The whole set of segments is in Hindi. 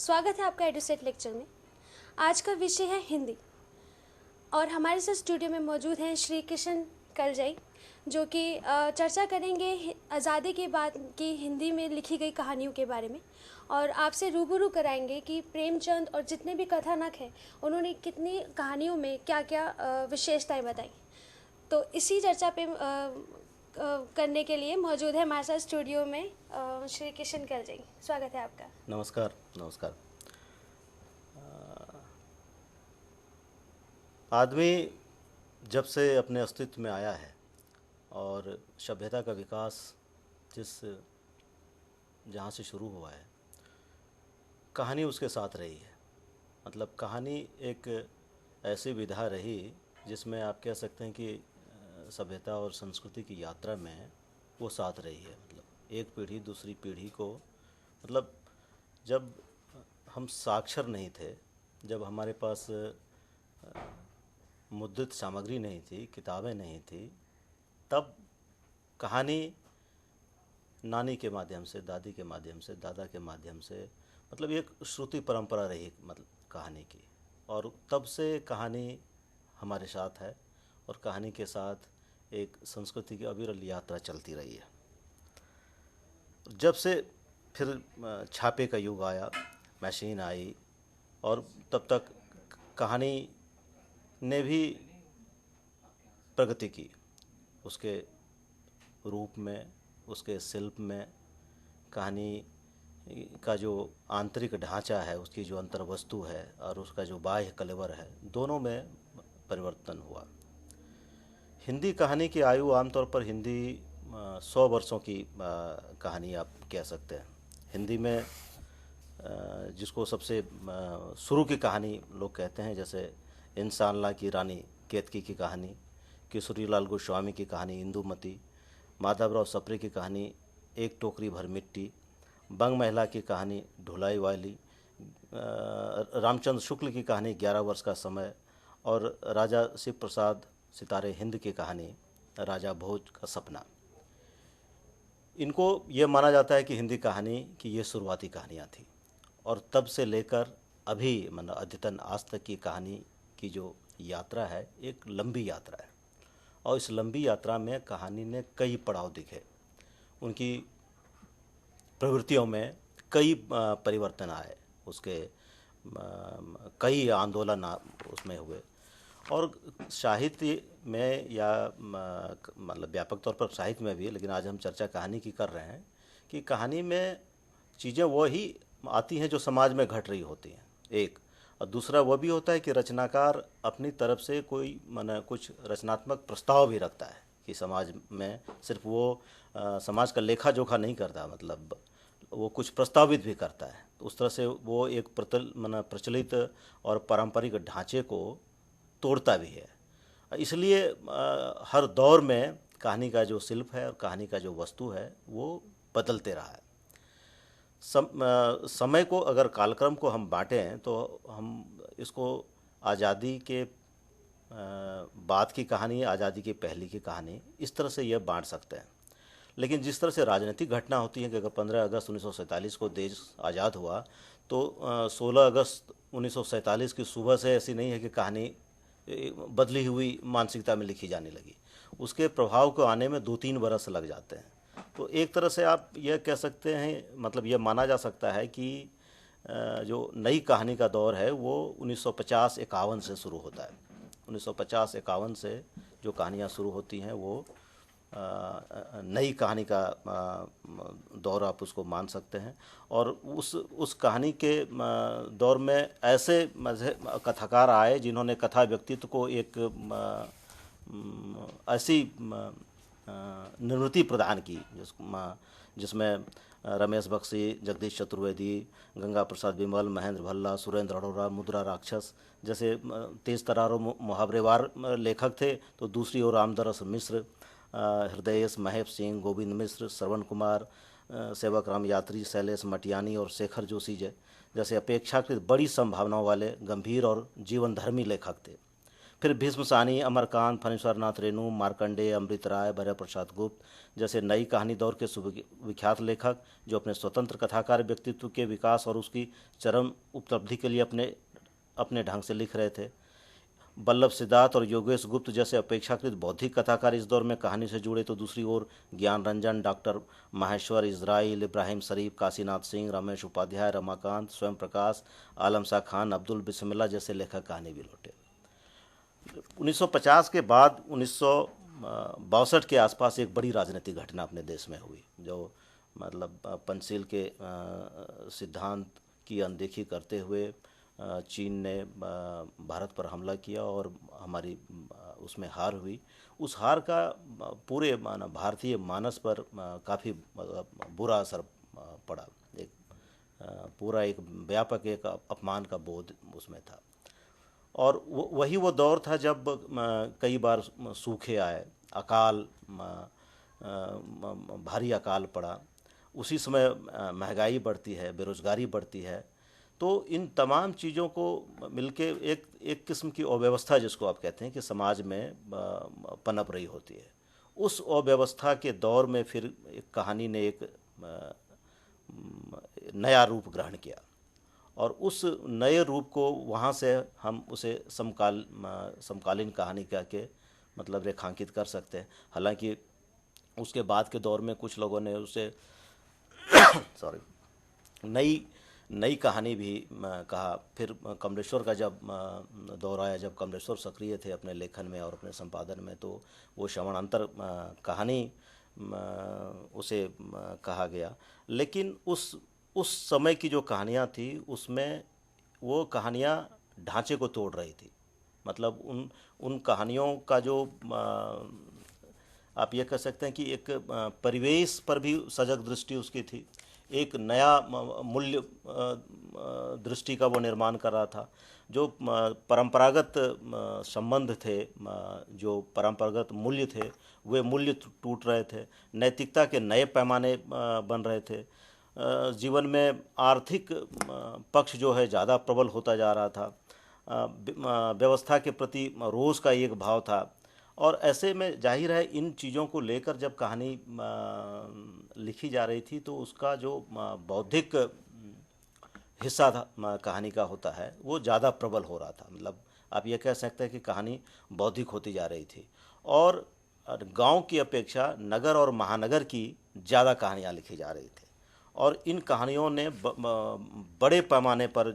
स्वागत है आपका एडुसेट लेक्चर में। आज का विषय है हिंदी और हमारे साथ स्टूडियो में मौजूद हैं श्री किशन करजई, जो कि चर्चा करेंगे आज़ादी के बाद की हिंदी में लिखी गई कहानियों के बारे में और आपसे रूबरू कराएंगे कि प्रेमचंद और जितने भी कथानक हैं उन्होंने कितनी कहानियों में क्या क्या विशेषताएं बताई। तो इसी चर्चा पे करने के लिए मौजूद है हमारे साथ स्टूडियो में श्री किशन करजई। स्वागत है आपका। नमस्कार। नमस्कार। आदमी जब से अपने अस्तित्व में आया है और सभ्यता का विकास जहाँ से शुरू हुआ है, कहानी उसके साथ रही है। मतलब कहानी एक ऐसी विधा रही जिसमें आप कह सकते हैं कि सभ्यता और संस्कृति की यात्रा में वो साथ रही है। मतलब एक पीढ़ी दूसरी पीढ़ी को, मतलब जब हम साक्षर नहीं थे, जब हमारे पास मुद्रित सामग्री नहीं थी, किताबें नहीं थी, तब कहानी नानी के माध्यम से, दादी के माध्यम से, दादा के माध्यम से, मतलब एक श्रुति परंपरा रही मतलब कहानी की। और तब से कहानी हमारे साथ है और कहानी के साथ एक संस्कृति की अविरल यात्रा चलती रही है। जब से फिर छापे का युग आया, मशीन आई, और तब तक कहानी ने भी प्रगति की, उसके रूप में, उसके शिल्प में। कहानी का जो आंतरिक ढांचा है, उसकी जो अंतर्वस्तु है और उसका जो बाह्य कलेवर है, दोनों में परिवर्तन हुआ। हिंदी कहानी की आयु आमतौर पर हिंदी 100 वर्षों की कहानी आप कह सकते हैं। हिंदी में जिसको सबसे शुरू की कहानी लोग कहते हैं, जैसे इंसानला की रानी केतकी की कहानी, किशोरीलाल गोस्वामी की कहानी इंदुमती, माधवराव सप्रे की कहानी एक टोकरी भर मिट्टी, बंग महिला की कहानी ढुलाई वाली, रामचंद्र शुक्ल की कहानी 11 वर्ष का समय, और राजा शिव प्रसाद सितारे हिंद की कहानी राजा भोज का सपना। इनको ये माना जाता है कि हिंदी कहानी की ये शुरुआती कहानियाँ थी, और तब से लेकर अभी मतलब अद्यतन आज तक की कहानी की जो यात्रा है, एक लंबी यात्रा है। और इस लंबी यात्रा में कहानी ने कई पड़ाव दिखे, उनकी प्रवृत्तियों में कई परिवर्तन आए, उसके कई आंदोलन उसमें हुए। और साहित्य में या मतलब व्यापक तौर पर साहित्य में भी, लेकिन आज हम चर्चा कहानी की कर रहे हैं कि कहानी में चीज़ें वो ही आती हैं जो समाज में घट रही होती हैं, एक। और दूसरा वो भी होता है कि रचनाकार अपनी तरफ से कोई माने कुछ रचनात्मक प्रस्ताव भी रखता है कि समाज में सिर्फ वो समाज का लेखा जोखा नहीं करता, मतलब वो कुछ प्रस्तावित भी करता है। तो उस तरह से वो एक प्रचलित और पारंपरिक ढांचे को तोड़ता भी है। इसलिए हर दौर में कहानी का जो शिल्प है और कहानी का जो वस्तु है वो बदलते रहा है। समय को, अगर कालक्रम को हम बांटें तो हम इसको आज़ादी के बाद की कहानी, आज़ादी की पहले की कहानी, इस तरह से यह बांट सकते हैं। लेकिन जिस तरह से राजनीतिक घटना होती है कि अगर 15 अगस्त 1947 को देश आज़ाद हुआ तो 16 अगस्त 1947 की सुबह से ऐसी नहीं है कि कहानी बदली हुई मानसिकता में लिखी जाने लगी। उसके प्रभाव को आने में 2-3 बरस लग जाते हैं। तो एक तरह से आप यह कह सकते हैं, मतलब यह माना जा सकता है कि जो नई कहानी का दौर है वो 1950-51 से शुरू होता है। 1950-51 से जो कहानियाँ शुरू होती हैं वो नई कहानी का दौर आप उसको मान सकते हैं। और उस कहानी के दौर में ऐसे कथाकार आए जिन्होंने कथा व्यक्तित्व को एक ऐसी निवृत्ति प्रदान की जिसमें रमेश बख्शी, जगदीश चतुर्वेदी, गंगा प्रसाद बिमल, महेंद्र भल्ला, सुरेंद्र अरोड़ा, मुद्रा राक्षस जैसे तेज तरारों मुहावरेवार लेखक थे। तो दूसरी ओर रामदरस मिश्र, हृदयेश महेश सिंह, गोविंद मिश्र, श्रवण कुमार, सेवक राम यात्री, शैलेश मटियानी और शेखर जोशी जैसे अपेक्षाकृत बड़ी संभावनाओं वाले गंभीर और जीवन धर्मी लेखक थे। फिर भीष्म सानी, अमरकांत, फणीश्वर नाथ रेणु, मार्कंडेय, अमृत राय, भैरव प्रसाद गुप्त जैसे नई कहानी दौर के सुविख्यात लेखक जो अपने स्वतंत्र कथाकार व्यक्तित्व के विकास और उसकी चरम उपलब्धि के लिए अपने अपने ढंग से लिख रहे थे। बल्लभ सिद्धार्थ और योगेश गुप्त जैसे अपेक्षाकृत बौद्धिक कथाकार इस दौर में कहानी से जुड़े, तो दूसरी ओर ज्ञान रंजन, डॉक्टर माहेश्वर इज़राइल, इब्राहिम शरीफ, काशीनाथ सिंह, रमेश उपाध्याय, रमाकांत, स्वयं प्रकाश, आलम शाह खान, अब्दुल बिस्मिल्लाह जैसे लेखक कहानी भी लौटे। 1950 के बाद 1962 के आसपास एक बड़ी राजनीतिक घटना अपने देश में हुई, जो मतलब पंचशील के सिद्धांत की अनदेखी करते हुए चीन ने भारत पर हमला किया और हमारी उसमें हार हुई। उस हार का पूरे भारतीय मानस पर काफ़ी बुरा असर पड़ा। एक पूरा एक व्यापक एक अपमान का बोध उसमें था। और वही वो दौर था जब कई बार सूखे आए, अकाल, भारी अकाल पड़ा। उसी समय महंगाई बढ़ती है, बेरोजगारी बढ़ती है। तो इन तमाम चीज़ों को मिलके एक किस्म की अव्यवस्था, जिसको आप कहते हैं, कि समाज में पनप रही होती है। उस अव्यवस्था के दौर में फिर एक कहानी ने एक नया रूप ग्रहण किया और उस नए रूप को वहाँ से हम उसे समकालीन कहानी कह के मतलब रेखांकित कर सकते हैं। हालांकि उसके बाद के दौर में कुछ लोगों ने उसे नई कहानी भी कहा। फिर कमलेश्वर का जब दौर आया, जब कमलेश्वर सक्रिय थे अपने लेखन में और अपने संपादन में, तो वो श्रवणांतर कहानी उसे कहा गया। लेकिन उस समय की जो कहानियाँ थी उसमें वो कहानियाँ ढांचे को तोड़ रही थी। मतलब उन कहानियों का जो आप ये कह सकते हैं कि एक परिवेश पर भी सजग दृष्टि उसकी थी, एक नया मूल्य दृष्टि का वो निर्माण कर रहा था। जो परंपरागत संबंध थे, जो परंपरागत मूल्य थे, वे मूल्य टूट रहे थे। नैतिकता के नए पैमाने बन रहे थे। जीवन में आर्थिक पक्ष जो है ज़्यादा प्रबल होता जा रहा था। व्यवस्था के प्रति रोष का एक भाव था। और ऐसे में जाहिर है इन चीज़ों को लेकर जब कहानी लिखी जा रही थी तो उसका जो बौद्धिक हिस्सा था कहानी का होता है वो ज़्यादा प्रबल हो रहा था। मतलब आप ये कह सकते हैं कि कहानी बौद्धिक होती जा रही थी और गांव की अपेक्षा नगर और महानगर की ज़्यादा कहानियाँ लिखी जा रही थी। और इन कहानियों ने बड़े पैमाने पर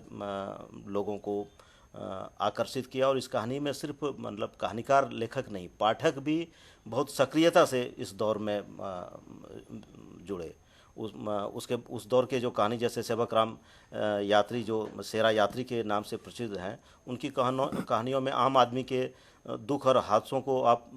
लोगों को आकर्षित किया। और इस कहानी में सिर्फ मतलब कहानीकार लेखक नहीं, पाठक भी बहुत सक्रियता से इस दौर में जुड़े। उस दौर के जो कहानी जैसे सेवक राम यात्री जो सेरा यात्री के नाम से प्रसिद्ध हैं, उनकी कहानियों में आम आदमी के दुख और हादसों को आप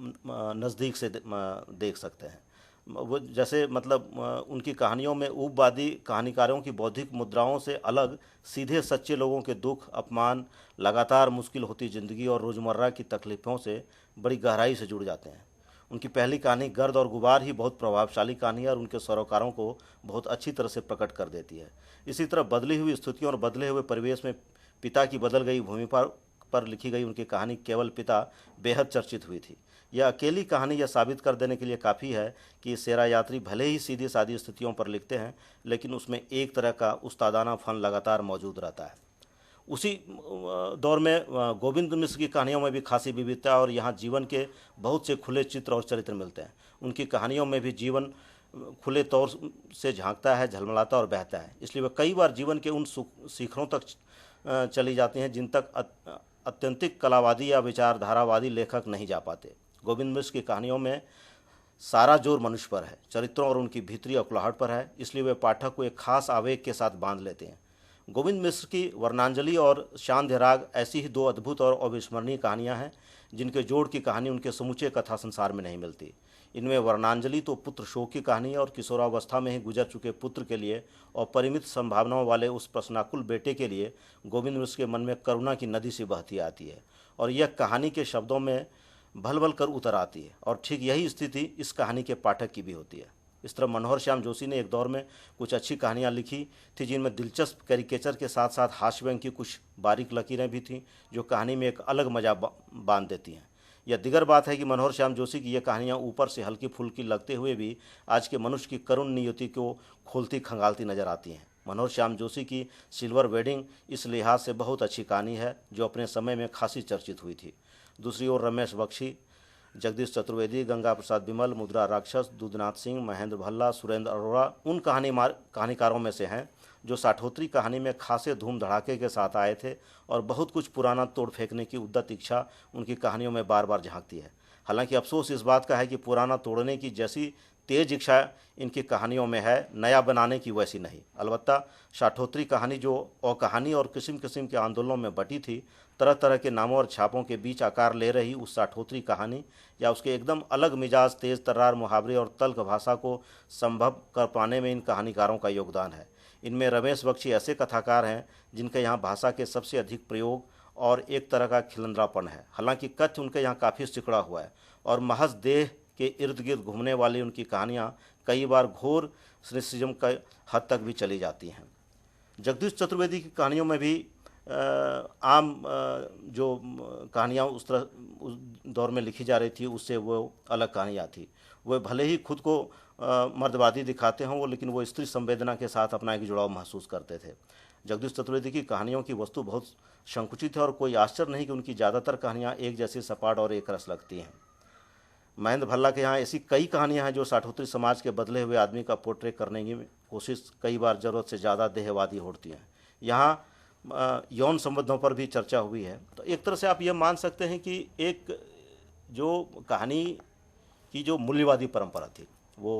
नज़दीक से देख सकते हैं। वो जैसे मतलब उनकी कहानियों में उपवादी कहानीकारों की बौद्धिक मुद्राओं से अलग सीधे सच्चे लोगों के दुख, अपमान, लगातार मुश्किल होती ज़िंदगी और रोज़मर्रा की तकलीफ़ों से बड़ी गहराई से जुड़ जाते हैं। उनकी पहली कहानी गर्द और गुबार ही बहुत प्रभावशाली कहानी है और उनके सरोकारों को बहुत अच्छी तरह से प्रकट कर देती है। इसी तरह बदली हुई स्थितियों और बदले हुए परिवेश में पिता की बदल गई भूमि पर लिखी गई उनकी कहानी केवल पिता बेहद चर्चित हुई थी। यह अकेली कहानी यह साबित कर देने के लिए काफ़ी है कि सेरा यात्री भले ही सीधी सादी स्थितियों पर लिखते हैं, लेकिन उसमें एक तरह का उस्तादाना फन लगातार मौजूद रहता है। उसी दौर में गोविंद मिश्र की कहानियों में भी खासी विविधता और यहाँ जीवन के बहुत से खुले चित्र और चरित्र मिलते हैं। उनकी कहानियों में भी जीवन खुले तौर से झांकता है, झलमलाता और बहता है। इसलिए वह कई बार जीवन के उन शिखरों तक चली जाती हैं जिन तक अत्यंतिक कलावादी या विचारधारावादी लेखक नहीं जा पाते। गोविंद मिश्र की कहानियों में सारा जोर मनुष्य पर है, चरित्रों और उनकी भीतरी अकुलाहट पर है, इसलिए वे पाठक को एक खास आवेग के साथ बांध लेते हैं। गोविंद मिश्र की वर्णांजलि और शांध्य राग ऐसी ही दो अद्भुत और अविस्मरणीय कहानियां हैं जिनके जोड़ की कहानी उनके समूचे कथा संसार में नहीं मिलती। इनमें वर्णांजलि तो पुत्र शोक की कहानी है और किशोरावस्था में ही गुजर चुके पुत्र के लिए और परिमित संभावनाओं वाले उस प्रश्नाकुल बेटे के लिए गोविंद मिश्र के मन में करुणा की नदी सी बहती आती है और यह कहानी के शब्दों में भल भल कर उतर आती है। और ठीक यही स्थिति इस कहानी के पाठक की भी होती है। इस तरह मनोहर श्याम जोशी ने एक दौर में कुछ अच्छी कहानियाँ लिखी थी, जिनमें दिलचस्प कैरिकेचर के साथ साथ हास्य व्यंग की कुछ बारीक लकीरें भी थीं, जो कहानी में एक अलग मजा बांध देती हैं। यह दिगर बात है कि मनोहर श्याम जोशी की ये कहानियाँ ऊपर से हल्की फुल्की लगते हुए भी आज के मनुष्य की करुण नियति को खोलती खंगालती नजर आती हैं। मनोहर श्याम जोशी की सिल्वर वेडिंग इस लिहाज से बहुत अच्छी कहानी है, जो अपने समय में खासी चर्चित हुई थी। दूसरी ओर रमेश बख्शी, जगदीश चतुर्वेदी, गंगा प्रसाद बिमल, मुद्रा राक्षस, दूधनाथ सिंह, महेंद्र भल्ला, सुरेंद्र अरोड़ा उन कहानीकारों में से हैं जो साठोत्री कहानी में खासे धूम धड़ाके के साथ आए थे और बहुत कुछ पुराना तोड़ फेंकने की उद्दत इच्छा उनकी कहानियों में बार बार झांकती है। हालांकि अफसोस इस बात का है कि पुराना तोड़ने की जैसी तेज इच्छा इनकी कहानियों में है, नया बनाने की वैसी नहीं। अलबत्ता साठोत्री कहानी जो कहानी और किस्म किस्म के आंदोलनों में बटी थी, तरह तरह के नामों और छापों के बीच आकार ले रही उस साठोत्री कहानी या उसके एकदम अलग मिजाज, तेज तर्रार मुहावरे और तल्ख भाषा को संभव कर पाने में इन कहानीकारों का योगदान है। इनमें रमेश बख्शी ऐसे कथाकार हैं जिनके यहाँ भाषा के सबसे अधिक प्रयोग और एक तरह का खिलंद्रापन है। हालांकि कथ्य उनके यहाँ काफ़ी सिकुड़ा हुआ है और महज देह के इर्द गिर्द घूमने वाली उनकी कहानियाँ कई बार घोर सिनिसिज्म का हद तक भी चली जाती हैं। जगदीश चतुर्वेदी की कहानियों में भी आम जो कहानियाँ उस दौर में लिखी जा रही थी उससे वो अलग कहानियाँ थी। वह भले ही खुद को मर्दवादी दिखाते हों, लेकिन वो स्त्री संवेदना के साथ अपना एक जुड़ाव महसूस करते थे। जगदीश चतुर्वेदी की कहानियों की वस्तु बहुत संकुचित है और कोई आश्चर्य नहीं कि उनकी ज़्यादातर कहानियाँ एक जैसी सपाट और एक रस लगती हैं। महेंद्र भल्ला के यहाँ ऐसी कई कहानियाँ हैं जो साठोत्री समाज के बदले हुए आदमी का पोर्ट्रेट करने की कोशिश कई बार ज़रूरत से ज़्यादा देहवादी होती हैं। यहाँ यौन संबंधों पर भी चर्चा हुई है। तो एक तरह से आप ये मान सकते हैं कि एक जो कहानी की जो मूल्यवादी परंपरा थी वो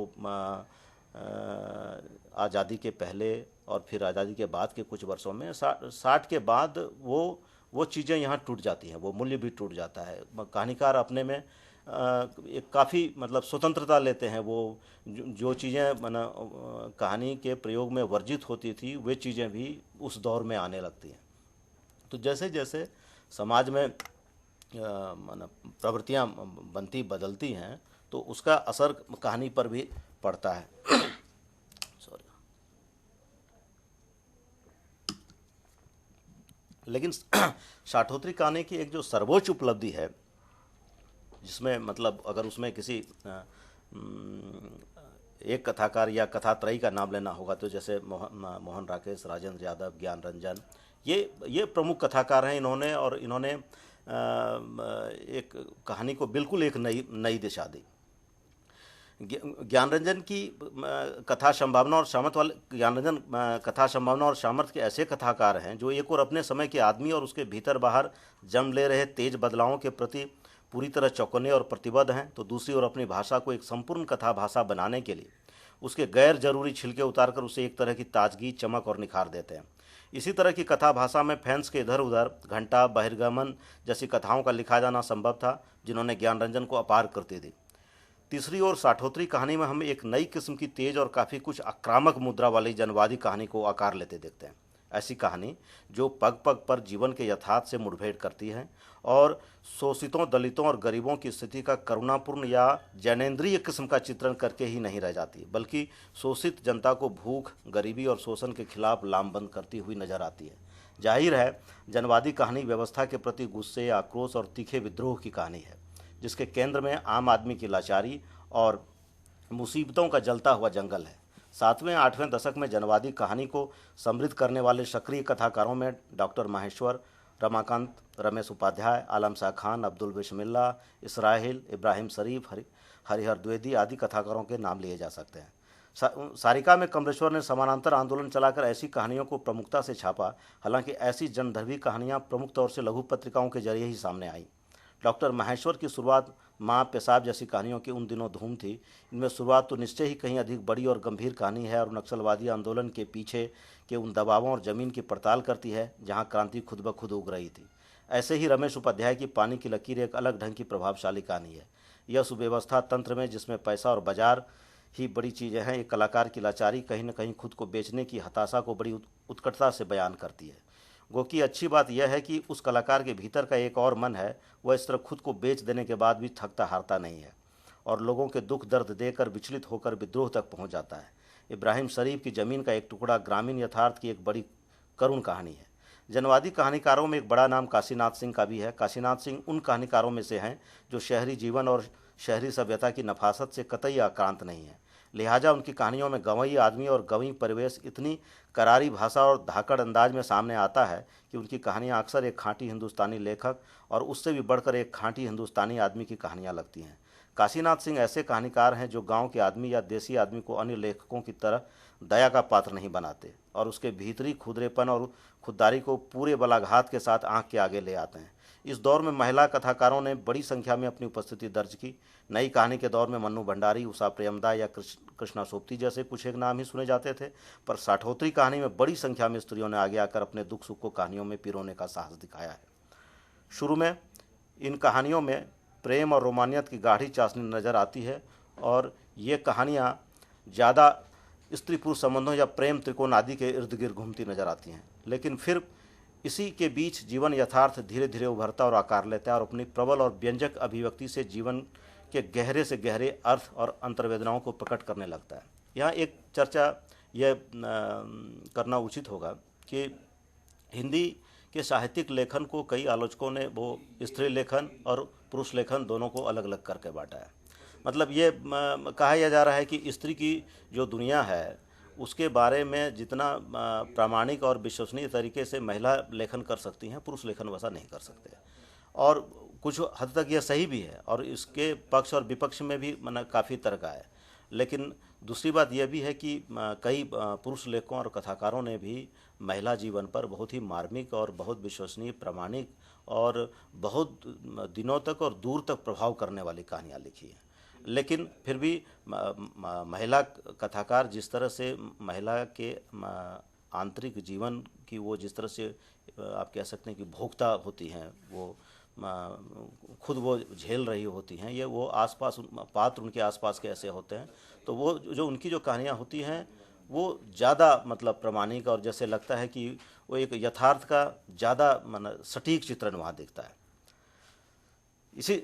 आज़ादी के पहले और फिर आज़ादी के बाद के कुछ वर्षों में 60 के बाद वो चीज़ें यहाँ टूट जाती हैं, वो मूल्य भी टूट जाता है। कहानीकार अपने में एक काफ़ी मतलब स्वतंत्रता लेते हैं। वो जो चीज़ें कहानी के प्रयोग में वर्जित होती थी वे चीज़ें भी उस दौर में आने लगती हैं। तो जैसे जैसे समाज में प्रवृत्तियाँ बनती बदलती हैं तो उसका असर कहानी पर भी पड़ता है। सॉरी। लेकिन साठोत्री कहानी की एक जो सर्वोच्च उपलब्धि है, जिसमें मतलब अगर उसमें किसी एक कथाकार या कथात्रयी का नाम लेना होगा तो जैसे मोहन राकेश, राजेंद्र यादव, ज्ञान रंजन, ये प्रमुख कथाकार हैं। इन्होंने एक कहानी को बिल्कुल एक नई दिशा दी। ज्ञानरंजन की कथा संभावना और सामर्थ्य के ऐसे कथाकार हैं जो एक और अपने समय के आदमी और उसके भीतर बाहर जन्म ले रहे तेज बदलावों के प्रति पूरी तरह चौकन्ने और प्रतिबद्ध हैं, तो दूसरी ओर अपनी भाषा को एक संपूर्ण कथा भाषा बनाने के लिए उसके गैर जरूरी छिलके उतारकर उसे एक तरह की ताजगी, चमक और निखार देते हैं। इसी तरह की कथा भाषा में फैंस के इधर उधर घंटा, बहिर्गमन जैसी कथाओं का लिखा जाना संभव था, जिन्होंने ज्ञानरंजन को अपार करती दी। तीसरी ओर साठोत्री कहानी में हम एक नई किस्म की तेज और काफ़ी कुछ आक्रामक मुद्रा वाली जनवादी कहानी को आकार लेते देखते हैं। ऐसी कहानी जो पग पग पर जीवन के यथार्थ से मुठभेड़ करती है और शोषितों, दलितों और गरीबों की स्थिति का करुणापूर्ण या जैनेन्द्रिय किस्म का चित्रण करके ही नहीं रह जाती, बल्कि शोषित जनता को भूख, गरीबी और शोषण के खिलाफ लामबंद करती हुई नजर आती है। जाहिर है जनवादी कहानी व्यवस्था के प्रति गुस्से, आक्रोश और तीखे विद्रोह की कहानी है, जिसके केंद्र में आम आदमी की लाचारी और मुसीबतों का जलता हुआ जंगल है। 7वें 8वें दशक में जनवादी कहानी को समृद्ध करने वाले सक्रिय कथाकारों में डॉक्टर माहेश्वर, रमाकांत, रमेश उपाध्याय, आलम शाह खान, अब्दुल बिस्मिल्ला, इसराइल, इब्राहिम शरीफ, हरिहर द्विवेदी आदि कथाकारों के नाम लिए जा सकते हैं। सारिका में कमलेश्वर ने समानांतर आंदोलन चलाकर ऐसी कहानियों को प्रमुखता से छापा। हालांकि ऐसी जनधर्मी कहानियां प्रमुख तौर से लघु पत्रिकाओं के जरिए ही सामने आईं। डॉक्टर माहेश्वर की शुरुआत माँ, पेशाब जैसी कहानियों की उन दिनों धूम थी। इनमें शुरुआत तो निश्चय ही कहीं अधिक बड़ी और गंभीर कहानी है और नक्सलवादी आंदोलन के पीछे के उन दबावों और ज़मीन की पड़ताल करती है जहाँ क्रांति खुद ब खुद उग रही थी। ऐसे ही रमेश उपाध्याय की पानी की लकीर एक अलग ढंग की प्रभावशाली कहानी है। यह सुव्यवस्था तंत्र में जिसमें पैसा और बाजार ही बड़ी चीज़ें हैं, एक कलाकार की लाचारी कहीं न कहीं खुद को बेचने की हताशा को बड़ी उत्कटता से बयान करती है। गो की अच्छी बात यह है कि उस कलाकार के भीतर का एक और मन है, वह इस तरह खुद को बेच देने के बाद भी थकता हारता नहीं है और लोगों के दुख दर्द देकर विचलित होकर विद्रोह तक पहुंच जाता है। इब्राहिम शरीफ की ज़मीन का एक टुकड़ा ग्रामीण यथार्थ की एक बड़ी करुण कहानी है। जनवादी कहानीकारों में एक बड़ा नाम काशीनाथ सिंह का भी है। काशीनाथ सिंह उन कहानीकारों में से हैं जो शहरी जीवन और शहरी सभ्यता की नफासत से कतई आक्रांत नहीं है। लिहाजा उनकी कहानियों में गंवई आदमी और गंवई परिवेश इतनी करारी भाषा और धाकड़ अंदाज में सामने आता है कि उनकी कहानियाँ अक्सर एक खाँटी हिंदुस्तानी लेखक और उससे भी बढ़कर एक खाँटी हिंदुस्तानी आदमी की कहानियाँ लगती हैं। काशीनाथ सिंह ऐसे कहानीकार हैं जो गांव के आदमी या देसी आदमी को अन्य लेखकों की तरह दया का पात्र नहीं बनाते और उसके भीतरी खुदरेपन और खुददारी को पूरे बलाघात के साथ आंख के आगे ले आते हैं। इस दौर में महिला कथाकारों ने बड़ी संख्या में अपनी उपस्थिति दर्ज की। नई कहानी के दौर में मन्नू भंडारी, उषा प्रेमदा या कृष्णा सोबती जैसे कुछ एक नाम ही सुने जाते थे, पर साठोतरी कहानी में बड़ी संख्या में स्त्रियों ने आगे आकर अपने दुख सुख को कहानियों में पिरोने का साहस दिखाया है। शुरू में इन कहानियों में प्रेम और रोमानियत की गाढ़ी चाशनी नज़र आती है और ये कहानियाँ ज़्यादा स्त्री पुरुष संबंधों या प्रेम त्रिकोण आदि के इर्द गिर्द घूमती नजर आती हैं। लेकिन फिर इसी के बीच जीवन यथार्थ धीरे धीरे उभरता और आकार लेता है और अपनी प्रबल और व्यंजक अभिव्यक्ति से जीवन के गहरे से गहरे अर्थ और अंतर्वेदनाओं को प्रकट करने लगता है। यहाँ एक चर्चा यह करना उचित होगा कि हिंदी के साहित्यिक लेखन को कई आलोचकों ने वो स्त्री लेखन और पुरुष लेखन दोनों को अलग अलग करके बांटा है। मतलब ये कहा जा रहा है कि स्त्री की जो दुनिया है उसके बारे में जितना प्रामाणिक और विश्वसनीय तरीके से महिला लेखन कर सकती हैं, पुरुष लेखन वैसा नहीं कर सकते। और कुछ हद तक यह सही भी है और इसके पक्ष और विपक्ष में भी काफ़ी तर्क है। लेकिन दूसरी बात यह भी है कि कई पुरुष लेखकों और कथाकारों ने भी महिला जीवन पर बहुत ही मार्मिक और बहुत विश्वसनीय, प्रामाणिक और बहुत दिनों तक और दूर तक प्रभाव करने वाली कहानियाँ लिखी हैं। लेकिन फिर भी महिला कथाकार जिस तरह से महिला के आंतरिक जीवन की वो जिस तरह से आप कह सकते हैं कि भोक्ता होती हैं, वो खुद वो झेल रही होती हैं, ये वो आसपास पात्र उनके आसपास के ऐसे होते हैं, तो वो जो उनकी जो कहानियाँ होती हैं वो ज़्यादा मतलब प्रामाणिक और जैसे लगता है कि वो एक यथार्थ का ज़्यादा सटीक चित्रण वहाँ दिखता है। इसी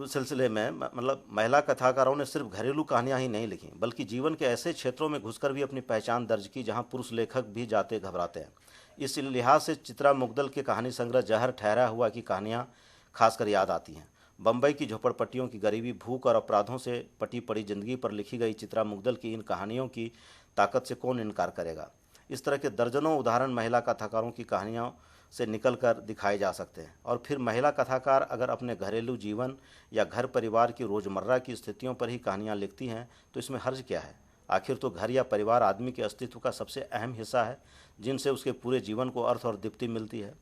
सिलसिले में मतलब महिला कथाकारों ने सिर्फ घरेलू कहानियां ही नहीं लिखी बल्कि जीवन के ऐसे क्षेत्रों में घुसकर भी अपनी पहचान दर्ज की जहां पुरुष लेखक भी जाते घबराते हैं। इस लिहाज से चित्रा मुग्दल के कहानी संग्रह जहर ठहरा हुआ की कहानियां खासकर याद आती हैं। बम्बई की झोपड़पट्टियों की गरीबी, भूख और अपराधों से पटी पड़ी जिंदगी पर लिखी गई चित्रा मुग्दल की इन कहानियों की ताकत से कौन इनकार करेगा। इस तरह के दर्जनों उदाहरण महिला कथाकारों की कहानियों से निकलकर दिखाए जा सकते हैं। और फिर महिला कथाकार अगर अपने घरेलू जीवन या घर परिवार की रोज़मर्रा की स्थितियों पर ही कहानियाँ लिखती हैं तो इसमें हर्ज क्या है। आखिर तो घर या परिवार आदमी के अस्तित्व का सबसे अहम हिस्सा है जिनसे उसके पूरे जीवन को अर्थ और दीप्ति मिलती है।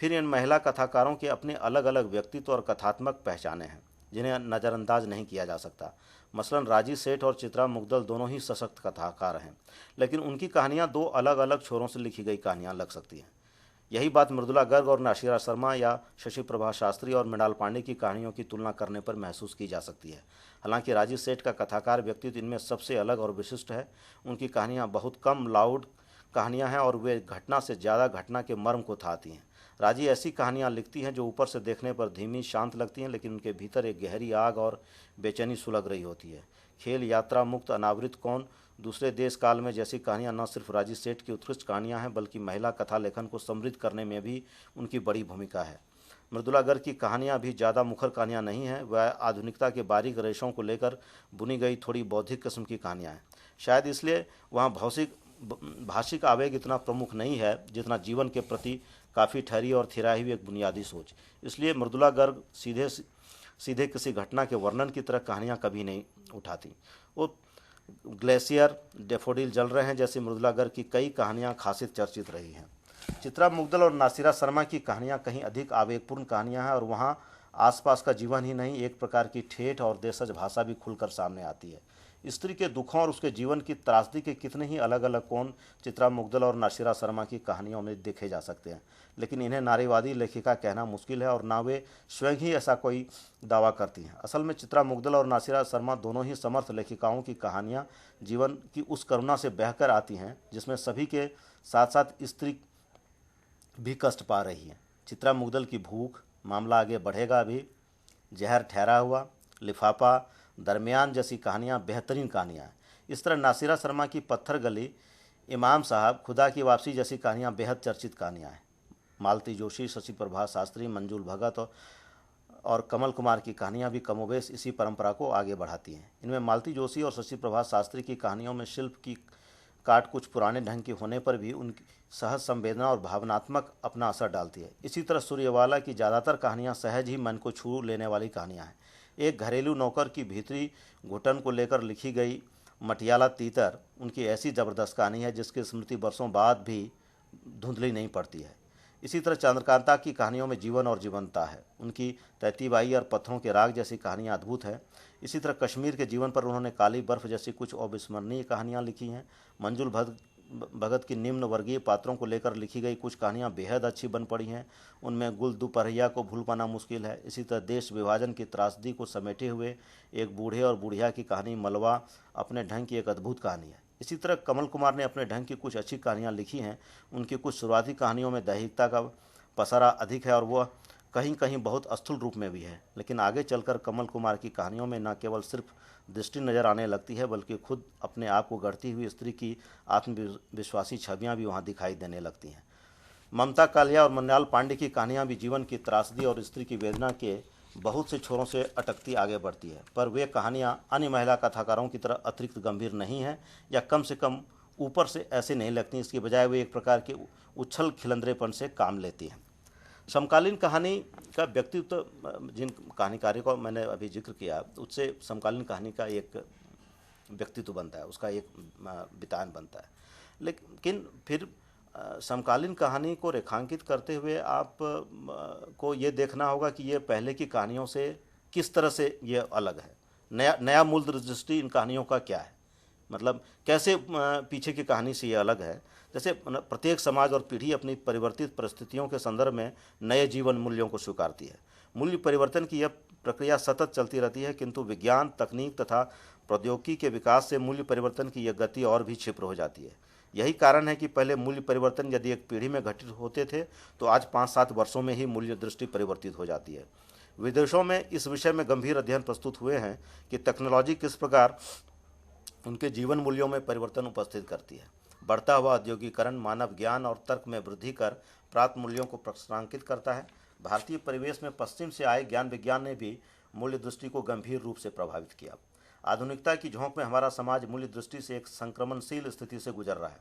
फिर इन महिला कथाकारों के अपने अलग अलग व्यक्तित्व और कथात्मक पहचाने हैं जिन्हें नज़रअंदाज नहीं किया जा सकता। मसलन राजी सेठ और चित्रा मुग्दल दोनों ही सशक्त कथाकार हैं, लेकिन उनकी कहानियाँ दो अलग अलग छोरों से लिखी गई कहानियाँ लग सकती हैं। यही बात मृदुला गर्ग और नासिरा शर्मा या शशि प्रभा शास्त्री और मृणाल पांडे की कहानियों की तुलना करने पर महसूस की जा सकती है। हालांकि राजीव सेठ का कथाकार व्यक्तित्व इनमें सबसे अलग और विशिष्ट है। उनकी कहानियाँ बहुत कम लाउड कहानियाँ हैं और वे घटना से ज़्यादा घटना के मर्म को थाती हैं। राजी ऐसी कहानियाँ लिखती हैं जो ऊपर से देखने पर धीमी शांत लगती हैं, लेकिन उनके भीतर एक गहरी आग और बेचैनी सुलग रही होती है। खेल, यात्रा, मुक्त, अनावृत कौन, दूसरे देश काल में जैसी कहानियाँ न सिर्फ राजी सेठ की उत्कृष्ट कहानियाँ हैं बल्कि महिला कथा लेखन को समृद्ध करने में भी उनकी बड़ी भूमिका है। मृदुला गर्ग की कहानियाँ भी ज़्यादा मुखर कहानियाँ नहीं हैं, वह आधुनिकता के बारीक रेशों को लेकर बुनी गई थोड़ी बौद्धिक किस्म की कहानियाँ हैं। शायद इसलिए वहाँ भाषिक आवेग इतना प्रमुख नहीं है जितना जीवन के प्रति काफ़ी ठहरी और थिराई हुई एक बुनियादी सोच। इसलिए मृदुला गर्ग सीधे किसी घटना के वर्णन की तरह कहानियाँ कभी नहीं उठाती। वो ग्लेशियर, डेफोडिल जल रहे हैं जैसी मृदुला गर्ग की कई कहानियाँ खासियत चर्चित रही हैं। चित्रा मुग्दल और नासिरा शर्मा की कहानियाँ कहीं अधिक आवेगपूर्ण कहानियाँ हैं और वहाँ आसपास का जीवन ही नहीं, एक प्रकार की ठेठ और देशज भाषा भी खुलकर सामने आती है। स्त्री के दुखों और उसके जीवन की त्रासदी के कितने ही अलग अलग कोण चित्रा मुग्दल और नासिरा शर्मा की कहानियों में देखे जा सकते हैं, लेकिन इन्हें नारीवादी लेखिका कहना मुश्किल है और ना वे स्वयं ही ऐसा कोई दावा करती हैं। असल में चित्रा मुग्दल और नासिरा शर्मा दोनों ही समर्थ लेखिकाओं की कहानियाँ जीवन की उस करुणा से बहकर आती हैं जिसमें सभी के साथ साथ स्त्री भी कष्ट पा रही है। चित्रा मुग्दल की भूख, मामला आगे बढ़ेगा अभी, जहर ठहरा हुआ, लिफाफा, दरमियान जैसी कहानियाँ बेहतरीन कहानियाँ हैं। इस तरह नासिरा शर्मा की पत्थर गली, इमाम साहब, खुदा की वापसी जैसी कहानियाँ बेहद चर्चित कहानियाँ हैं। मालती जोशी, शशि प्रभा शास्त्री, मंजुल भगत और कमल कुमार की कहानियाँ भी कमोबेश इसी परंपरा को आगे बढ़ाती हैं। इनमें मालती जोशी और शशि प्रभा शास्त्री की कहानियों में शिल्प की काट कुछ पुराने ढंग की होने पर भी उनकी सहज संवेदना और भावनात्मक अपना असर डालती है। इसी तरह सूर्यवाला की ज़्यादातर कहानियाँ सहज ही मन को छू लेने वाली कहानियाँ हैं। एक घरेलू नौकर की भीतरी घुटन को लेकर लिखी गई मटियाला तीतर उनकी ऐसी ज़बरदस्त कहानी है जिसकी स्मृति वर्षों बाद भी धुंधली नहीं पड़ती है। इसी तरह चंद्रकांता की कहानियों में जीवन और जीवंतता है। उनकी तैतीबाई और पत्थरों के राग जैसी कहानियाँ अद्भुत हैं। इसी तरह कश्मीर के जीवन पर उन्होंने काली बर्फ़ जैसी कुछ अविस्मरणीय कहानियाँ लिखी हैं। मंजुल भगत की निम्न वर्गीय पात्रों को लेकर लिखी गई कुछ कहानियाँ बेहद अच्छी बन पड़ी हैं। उनमें गुल दुपहिया को भूल पाना मुश्किल है। इसी तरह देश विभाजन की त्रासदी को समेटे हुए एक बूढ़े और बुढ़िया की कहानी मलवा अपने ढंग की एक अद्भुत कहानी है। इसी तरह कमल कुमार ने अपने ढंग की कुछ अच्छी कहानियाँ लिखी हैं। उनकी कुछ शुरुआती कहानियों में दैहिकता का पसारा अधिक है और वह कहीं कहीं बहुत स्थूल रूप में भी है, लेकिन आगे चलकर कमल कुमार की कहानियों में न केवल सिर्फ दृष्टि नज़र आने लगती है बल्कि खुद अपने आप को गढ़ती हुई स्त्री की आत्मविश्वासी छवियाँ भी वहाँ दिखाई देने लगती हैं। ममता कालिया और मन्याल पांडे की कहानियाँ भी जीवन की त्रासदी और स्त्री की वेदना के बहुत से छोरों से अटकती आगे बढ़ती है, पर वे कहानियाँ अन्य महिला कथाकारों की तरह अतिरिक्त गंभीर नहीं हैं या कम से कम ऊपर से ऐसे नहीं लगती। इसके बजाय वे एक प्रकार के उछल खिलंद्रेपन से काम लेती हैं। समकालीन कहानी का व्यक्तित्व, जिन कहानीकारों को मैंने अभी जिक्र किया, उससे समकालीन कहानी का एक व्यक्तित्व बनता है, उसका एक बितान बनता है। लेकिन फिर समकालीन कहानी को रेखांकित करते हुए आप को ये देखना होगा कि ये पहले की कहानियों से किस तरह से ये अलग है। नया मूल दृष्टि इन कहानियों का क्या है, मतलब कैसे पीछे की कहानी से ये अलग है। जैसे प्रत्येक समाज और पीढ़ी अपनी परिवर्तित परिस्थितियों के संदर्भ में नए जीवन मूल्यों को स्वीकारती है। मूल्य परिवर्तन की यह प्रक्रिया सतत चलती रहती है, किंतु विज्ञान, तकनीक तथा प्रौद्योगिकी के विकास से मूल्य परिवर्तन की यह गति और भी क्षिप्र हो जाती है। यही कारण है कि पहले मूल्य परिवर्तन यदि एक पीढ़ी में घटित होते थे तो आज 5-7 वर्षों में ही मूल्य दृष्टि परिवर्तित हो जाती है। विदेशों में इस विषय में गंभीर अध्ययन प्रस्तुत हुए हैं कि टेक्नोलॉजी किस प्रकार उनके जीवन मूल्यों में परिवर्तन उपस्थित करती है। बढ़ता हुआ औद्योगिकरण मानव ज्ञान और तर्क में वृद्धि कर प्राप्त मूल्यों को प्रश्नांकित करता है। भारतीय परिवेश में पश्चिम से आए ज्ञान विज्ञान ने भी मूल्य दृष्टि को गंभीर रूप से प्रभावित किया। आधुनिकता की झोंक में हमारा समाज मूल्य दृष्टि से एक संक्रमणशील स्थिति से गुजर रहा है।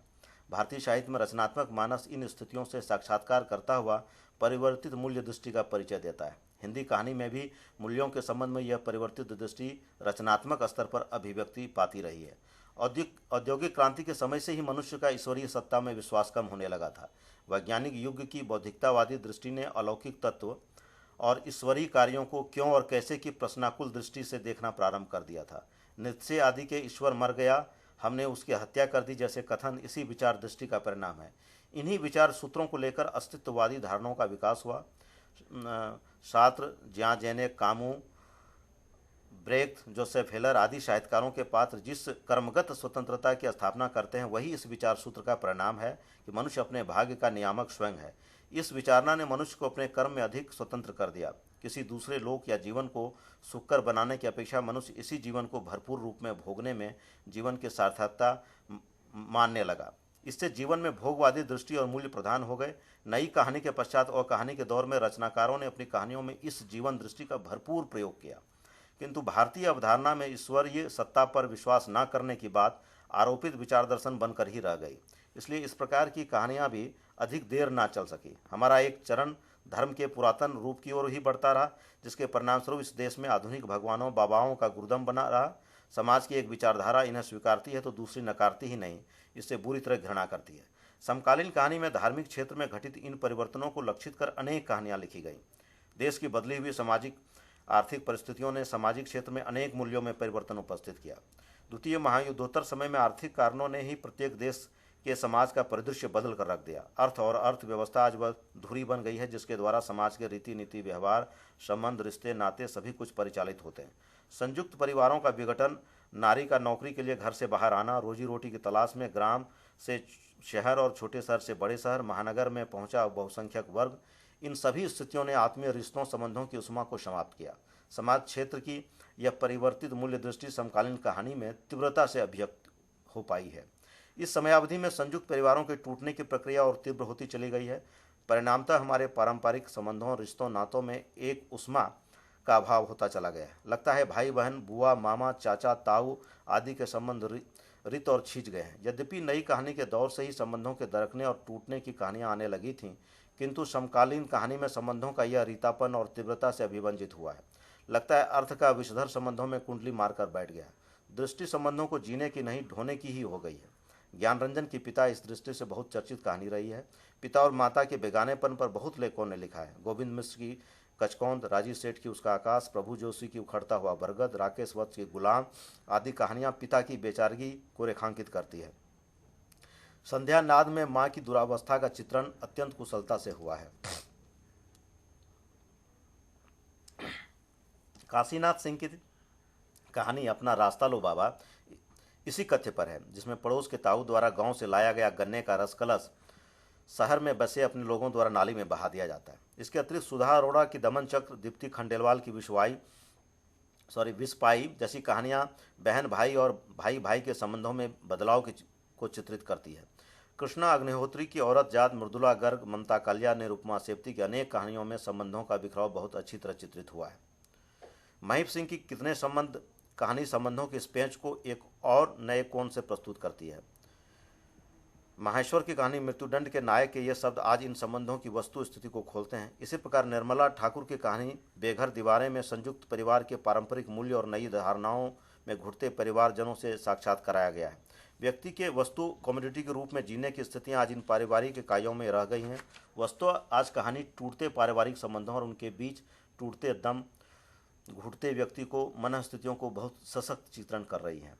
भारतीय साहित्य में रचनात्मक मानस इन स्थितियों से साक्षात्कार करता हुआ परिवर्तित मूल्य दृष्टि का परिचय देता है। हिंदी कहानी में भी मूल्यों के संबंध में यह परिवर्तित दृष्टि रचनात्मक स्तर पर अभिव्यक्ति पाती रही है। औद्योगिक क्रांति के समय से ही मनुष्य का ईश्वरीय सत्ता में विश्वास कम होने लगा था। वैज्ञानिक युग की बौद्धिकतावादी दृष्टि ने अलौकिक तत्व और ईश्वरीय कार्यों को क्यों और कैसे की प्रश्नाकुल दृष्टि से देखना प्रारंभ कर दिया था। नित्य आदि के ईश्वर मर गया, हमने उसकी हत्या कर दी जैसे कथन इसी विचार दृष्टि का परिणाम है। इन्हीं विचार सूत्रों को लेकर अस्तित्ववादी धारणाओं का विकास हुआ। सात्र, ज्यां जेने, कामू, ब्रेख्त, जोसेफ हेलर आदि साहित्यकारों के पात्र जिस कर्मगत स्वतंत्रता की स्थापना करते हैं वही इस विचार सूत्र का परिणाम है कि मनुष्य अपने भाग्य का नियामक स्वयं है। इस विचारना ने मनुष्य को अपने कर्म में अधिक स्वतंत्र कर दिया। किसी दूसरे लोक या जीवन को सुखकर बनाने की अपेक्षा मनुष्य इसी जीवन को भरपूर रूप में भोगने में जीवन की सार्थकता मानने लगा। इससे जीवन में भोगवादी दृष्टि और मूल्य प्रधान हो गए। नई कहानी के पश्चात और कहानी के दौर में रचनाकारों ने अपनी कहानियों में इस जीवन दृष्टि का भरपूर प्रयोग किया, किंतु भारतीय अवधारणा में ईश्वरीय सत्ता पर विश्वास न करने की बात आरोपित विचार दर्शन बनकर ही रह गई। इसलिए इस प्रकार की कहानियाँ भी अधिक देर ना चल सकी। हमारा एक चरण धर्म के पुरातन रूप की ओर ही बढ़ता रहा, जिसके परिणामस्वरूप इस देश में आधुनिक भगवानों बाबाओं का गुरुदम बना रहा। समाज की एक विचारधारा इन्हें स्वीकारती है तो दूसरी नकारती ही नहीं, इससे बुरी तरह घृणा करती है। समकालीन कहानी में धार्मिक क्षेत्र में घटित इन परिवर्तनों को लक्षित कर अनेक कहानियाँ लिखी गईं। देश की बदली हुई सामाजिक आर्थिक परिस्थितियों ने सामाजिक क्षेत्र में अनेक मूल्यों में परिवर्तन उपस्थित किया। द्वितीय महायुद्धोत्तर समय में आर्थिक कारणों ने ही प्रत्येक देश के समाज का परिदृश्य बदल कर रख दिया। अर्थ और अर्थव्यवस्था आज वह धुरी बन गई है जिसके द्वारा समाज के रीति नीति, व्यवहार, संबंध, रिश्ते, नाते सभी कुछ परिचालित होते हैं। संयुक्त परिवारों का विघटन, नारी का नौकरी के लिए घर से बाहर आना, रोजी रोटी की तलाश में ग्राम से शहर और छोटे शहर से बड़े शहर, महानगर में पहुंचा बहुसंख्यक वर्ग, इन सभी स्थितियों ने आत्मीय रिश्तों संबंधों की उष्मा को समाप्त किया। समाज क्षेत्र की यह परिवर्तित मूल्य दृष्टि समकालीन कहानी में तीव्रता से अभिव्यक्त हो पाई है। इस समयावधि में संयुक्त परिवारों के टूटने की प्रक्रिया और तीव्र होती चली गई है। परिणामतः हमारे पारंपरिक संबंधों, रिश्तों, नातों में एक उष्मा का अभाव होता चला गया। लगता है भाई बहन, बुआ, मामा, चाचा, ताऊ आदि के संबंध रित और खींच गए हैं। यद्यपि नई कहानी के दौर से ही संबंधों के दरकने और टूटने की कहानियां आने लगी थीं, किंतु समकालीन कहानी में संबंधों का यह रीतापन और तीव्रता से अभिवंजित हुआ है। लगता है अर्थ का विषधर संबंधों में कुंडली मारकर बैठ गया। दृष्टि संबंधों को जीने की नहीं, ढोने की ही हो गई है। ज्ञानरंजन की पिता इस दृष्टि से बहुत चर्चित कहानी रही है। पिता और माता के बेगानेपन पर बहुत लेखकों ने लिखा है। गोविंद मिश्र की कचकौंध, राजीव सेठ की उसका आकाश, प्रभु जोशी की उखड़ता हुआ बरगद, राकेश वत्स की गुलाम आदि कहानियां पिता की बेचारगी को रेखांकित करती है। संध्या नाद में मां की दुरावस्था का चित्रण अत्यंत कुशलता से हुआ है। काशीनाथ सिंह की कहानी अपना रास्ता लो बाबा इसी कथ्य पर है, जिसमें पड़ोस के ताऊ द्वारा गांव से लाया गया गन्ने का रस कलश शहर में बसे अपने लोगों द्वारा नाली में बहा दिया जाता है। इसके अतिरिक्त सुधा अरोड़ा की दमन चक्र, दीप्ति खंडेलवाल की विषपाई जैसी कहानियां बहन भाई और भाई भाई के संबंधों में बदलाव को चित्रित करती है। कृष्णा अग्निहोत्री की औरत जात, मृदुला गर्ग, ममता कालिया, निरुपमा सेप्ती की अनेक कहानियों में संबंधों का बिखराव बहुत अच्छी तरह चित्रित हुआ है। महीप सिंह की कितने संबंध कहानी संबंधों के इस पेंच को एक और नए कोण से प्रस्तुत करती है। माहेश्वर की कहानी मृत्युदंड के नायक के ये शब्द आज इन संबंधों की वस्तु स्थिति को खोलते हैं। इसी प्रकार निर्मला ठाकुर की कहानी बेघर दीवारें में संयुक्त परिवार के पारंपरिक मूल्य और नई धारणाओं में घुटते परिवारजनों से साक्षात कराया गया है। व्यक्ति के वस्तु कम्युनिटी के रूप में जीने की स्थितियां आज इन पारिवारिक इकाइयों में रह गई हैं। वस्तु आज कहानी टूटते पारिवारिक संबंधों और उनके बीच टूटते दम घुटते व्यक्ति को मनस्थितियों को बहुत सशक्त चित्रण कर रही है।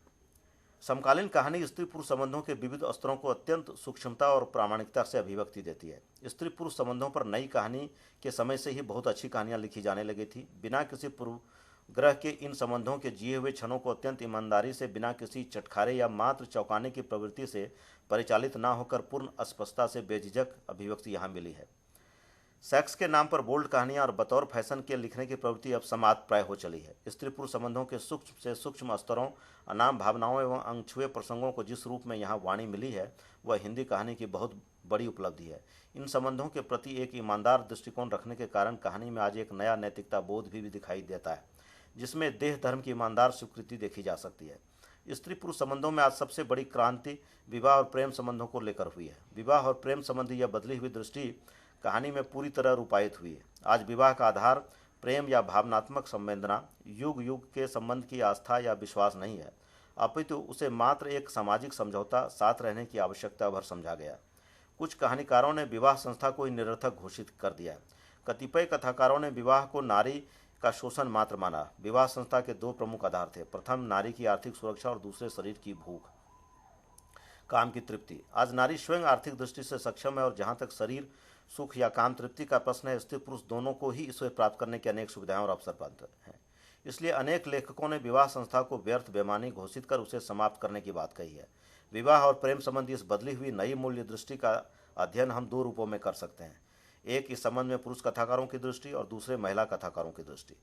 समकालीन कहानी स्त्री पुरुष संबंधों के विविध स्तरों को अत्यंत सूक्ष्मता और प्रामाणिकता से अभिव्यक्ति देती है। स्त्री पुरुष संबंधों पर नई कहानी के समय से ही बहुत अच्छी कहानियां लिखी जाने लगी थी। बिना किसी पूर्वग्रह के इन संबंधों के जिए हुए क्षणों को अत्यंत ईमानदारी से, बिना किसी चटखारे या मात्र चौंकाने की प्रवृत्ति से परिचालित न होकर पूर्ण स्पष्टता से बेझिझक अभिव्यक्ति यहाँ मिली है। सेक्स के नाम पर बोल्ड कहानियां और बतौर फैशन के लिखने की प्रवृत्ति अब समाप्त प्राय हो चली है। स्त्री पुरुष संबंधों के सूक्ष्म से सूक्ष्म स्तरों, अनाम भावनाओं एवं अनछुए प्रसंगों को जिस रूप में यहाँ वाणी मिली है, वह हिंदी कहानी की बहुत बड़ी उपलब्धि है। इन संबंधों के प्रति एक ईमानदार दृष्टिकोण रखने के कारण कहानी में आज एक नया नैतिकता बोध भी दिखाई देता है, जिसमें देह धर्म की ईमानदार स्वीकृति देखी जा सकती है। स्त्री पुरुष संबंधों में आज सबसे बड़ी क्रांति विवाह और प्रेम संबंधों को लेकर हुई है। विवाह और प्रेम संबंधी यह बदली हुई दृष्टि कहानी में पूरी तरह रूपायित हुई है। आज विवाह का आधार प्रेम या भावनात्मक संवेदना, युग युग के संबंध की आस्था या विश्वास नहीं है, अपितु उसे मात्र एक सामाजिक समझौता, साथ रहने की आवश्यकता भर समझा गया। कुछ कहानीकारों ने विवाह संस्था को ही निरर्थक घोषित कर दिया। कतिपय कथाकारों ने विवाह को नारी का शोषण मात्र माना। विवाह संस्था के दो प्रमुख आधार थे, प्रथम नारी की आर्थिक सुरक्षा और दूसरे शरीर की भूख, काम की तृप्ति। आज नारी स्वयं आर्थिक दृष्टि से सक्षम है और जहाँ तक शरीर सुख या काम तृप्ति का प्रश्न है, स्त्री पुरुष दोनों को ही इसे प्राप्त करने की अनेक सुविधाएं और अवसर प्राप्त हैं। इसलिए अनेक लेखकों ने विवाह संस्था को व्यर्थ बेमानी घोषित कर उसे समाप्त करने की बात कही है। विवाह और प्रेम संबंधी इस बदली हुई नई मूल्य दृष्टि का अध्ययन हम दो रूपों में कर सकते हैं। एक इस संबंध में पुरुष कथाकारों की दृष्टि और दूसरे महिला कथाकारों की दृष्टि।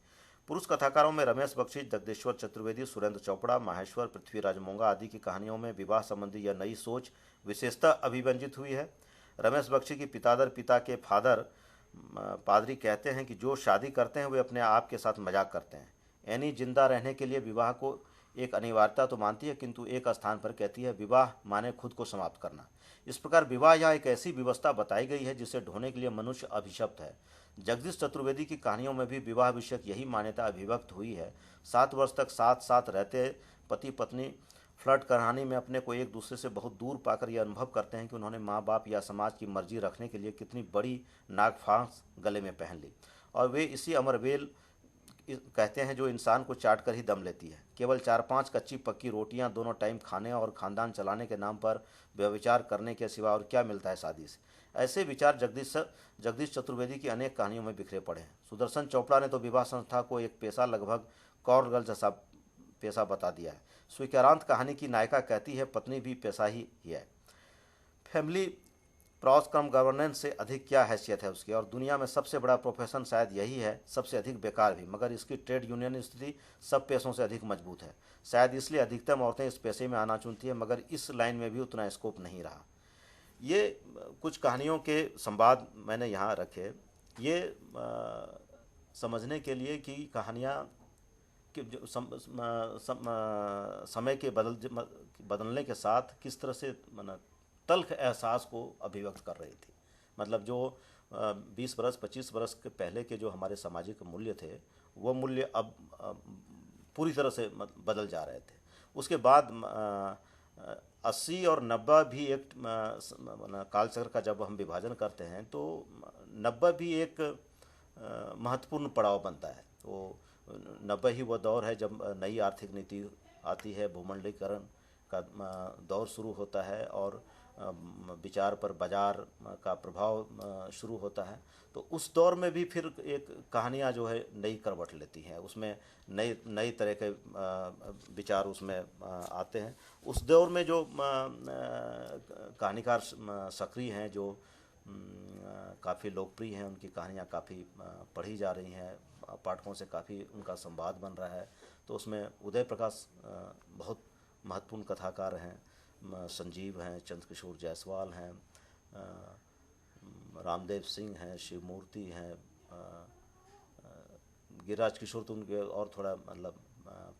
पुरुष कथाकारों में रमेश बख्शी, जगदीश्वर चतुर्वेदी, सुरेंद्र चोपड़ा, माहेश्वर, पृथ्वीराज मोंगा आदि की कहानियों में विवाह संबंधी यह नई सोच विशेषतः अभिव्यंजित हुई है। रमेश बख्शी की पिता के पादरी कहते हैं कि जो शादी करते हैं वे अपने आप के साथ मजाक करते हैं। एनी जिंदा रहने के लिए विवाह को एक अनिवार्यता तो मानती है, किंतु एक स्थान पर कहती है विवाह माने खुद को समाप्त करना। इस प्रकार विवाह यहाँ एक ऐसी व्यवस्था बताई गई है जिसे ढोने के लिए मनुष्य अभिशप्त है। जगदीश चतुर्वेदी की कहानियों में भी विवाह विषयक यही मान्यता अभिव्यक्त हुई है। 7 वर्ष तक साथ साथ रहते पति पत्नी फ्लर्ट कहानी में अपने को एक दूसरे से बहुत दूर पाकर यह अनुभव करते हैं कि उन्होंने माँ बाप या समाज की मर्जी रखने के लिए कितनी बड़ी नागफांस गले में पहन ली, और वे इसी अमरवेल कहते हैं जो इंसान को चाट कर ही दम लेती है। केवल 4-5 कच्ची पक्की रोटियां दोनों टाइम खाने और खानदान चलाने के नाम पर व्यभिचार करने के सिवा और क्या मिलता है शादी से। ऐसे विचार जगदीश चतुर्वेदी की अनेक कहानियों में बिखरे पड़े हैं। सुदर्शन चोपड़ा ने तो विवाह संस्था को एक पेशा, लगभग कौरगल जैसा पेशा बता दिया है। स्वीकारांत कहानी की नायिका कहती है पत्नी भी पेशा ही है। फैमिली प्रॉस कम गवर्नेंस से अधिक क्या हैसियत है उसकी, और दुनिया में सबसे बड़ा प्रोफेशन शायद यही है, सबसे अधिक बेकार भी, मगर इसकी ट्रेड यूनियन स्थिति सब पेशों से अधिक मजबूत है। शायद इसलिए अधिकतम औरतें इस पेशे में आना चुनती हैं, मगर इस लाइन में भी उतना स्कोप नहीं रहा। ये कुछ कहानियों के संवाद मैंने यहाँ रखे, ये समझने के लिए कि कहानियाँ कि जो समय के बदलने के साथ किस तरह से तल्ख एहसास को अभिव्यक्त कर रही थी। मतलब जो 20 बरस 25 बरस के पहले के जो हमारे सामाजिक मूल्य थे, वो मूल्य अब पूरी तरह से बदल जा रहे थे। उसके बाद 80 और 90 भी एक कालचक्र का जब हम विभाजन करते हैं तो 90 भी एक महत्वपूर्ण पड़ाव बनता है। तो 90 ही वह दौर है जब नई आर्थिक नीति आती है, भूमंडलीकरण का दौर शुरू होता है और विचार पर बाजार का प्रभाव शुरू होता है। तो उस दौर में भी फिर एक कहानियाँ जो है नई करवट लेती हैं, उसमें नई नई तरह के विचार उसमें आते हैं। उस दौर में जो कहानीकार सक्रिय हैं, जो काफ़ी लोकप्रिय हैं, उनकी कहानियाँ काफ़ी पढ़ी जा रही हैं, पाठकों से काफ़ी उनका संवाद बन रहा है। तो उसमें उदय प्रकाश बहुत महत्वपूर्ण कथाकार हैं, संजीव हैं, चंद्रकिशोर जायसवाल हैं, रामदेव सिंह हैं, शिवमूर्ति हैं, गिरिराज किशोर तो उनके और थोड़ा मतलब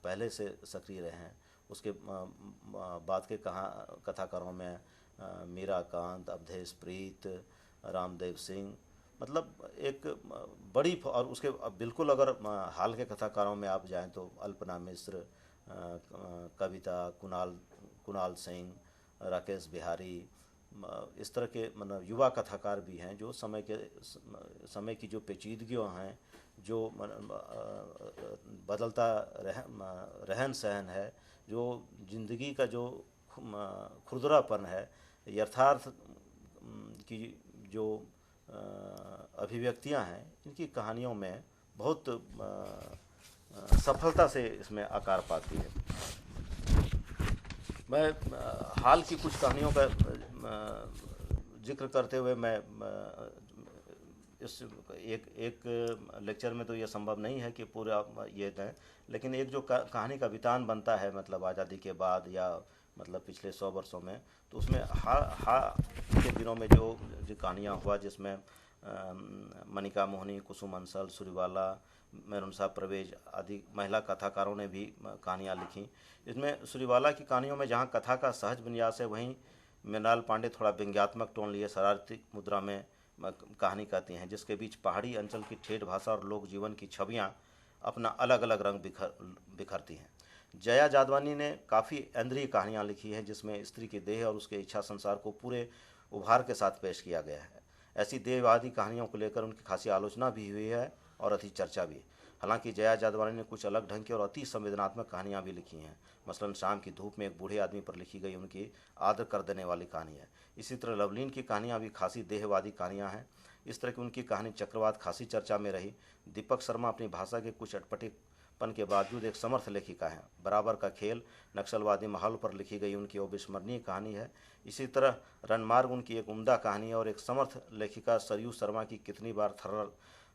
पहले से सक्रिय रहे हैं। उसके बाद के कथाकारों में मीराकांत, अवधेश प्रीत, रामदेव सिंह, मतलब एक बड़ी, और उसके बिल्कुल अगर हाल के कथाकारों में आप जाएं तो अल्पना मिश्र, कविता, कुणाल सिंह, राकेश बिहारी, इस तरह के मतलब युवा कथाकार भी हैं जो समय की जो पेचीदगियों हैं, जो बदलता रहन सहन है, जो ज़िंदगी का जो खुरदरापन है, यथार्थ की जो अभिव्यक्तियां हैं, इनकी कहानियों में बहुत सफलता से इसमें आकार पाती है। मैं हाल की कुछ कहानियों का जिक्र करते हुए मैं इस एक लेक्चर में तो ये संभव नहीं है कि पूरा ये दें, लेकिन एक जो कहानी का वितान बनता है, मतलब आज़ादी के बाद या मतलब पिछले 100 वर्षों में, तो उसमें के दिनों में जो कहानियाँ हुआ, जिसमें मनिका मोहनी, कुसुम अंसल, सुरीवाला, मेरून साहब परवेज आदि महिला कथाकारों ने भी कहानियाँ लिखी। इसमें सुरीवाला की कहानियों में जहाँ कथा का सहज विन्यास है, वहीं मृणाल पांडे थोड़ा व्यंग्यात्मक टोन लिए शरारती मुद्रा में कहानी कहती हैं, जिसके बीच पहाड़ी अंचल की ठेठ भाषा और लोक जीवन की छवियाँ अपना अलग अलग रंग बिखरती हैं। जया जादवानी ने काफ़ी इंद्रिय कहानियाँ लिखी हैं, जिसमें स्त्री के देह और उसके इच्छा संसार को पूरे उभार के साथ पेश किया गया है। ऐसी देहवादी कहानियों को लेकर उनकी खासी आलोचना भी हुई है और अति चर्चा भी। हालांकि जया जादवानी ने कुछ अलग ढंग की और अति संवेदनात्मक कहानियाँ भी लिखी हैं। मसलन शाम की धूप में एक बूढ़े आदमी पर लिखी गई उनकी आदर कर देने वाली कहानी है। इसी तरह लवलीन की कहानियाँ भी खासी देहवादी कहानियाँ हैं। इस तरह की उनकी कहानी चक्रवात खासी चर्चा में रही। दीपक शर्मा अपनी भाषा के कुछ अटपटेपन के बावजूद एक समर्थ लेखिका हैं। बराबर का खेल नक्सलवादी माहौल पर लिखी गई उनकी अविस्मरणीय कहानी है। इसी तरह रनमार्ग उनकी एक उम्दा कहानी है और एक समर्थ लेखिका सरयू शर्मा की कितनी बार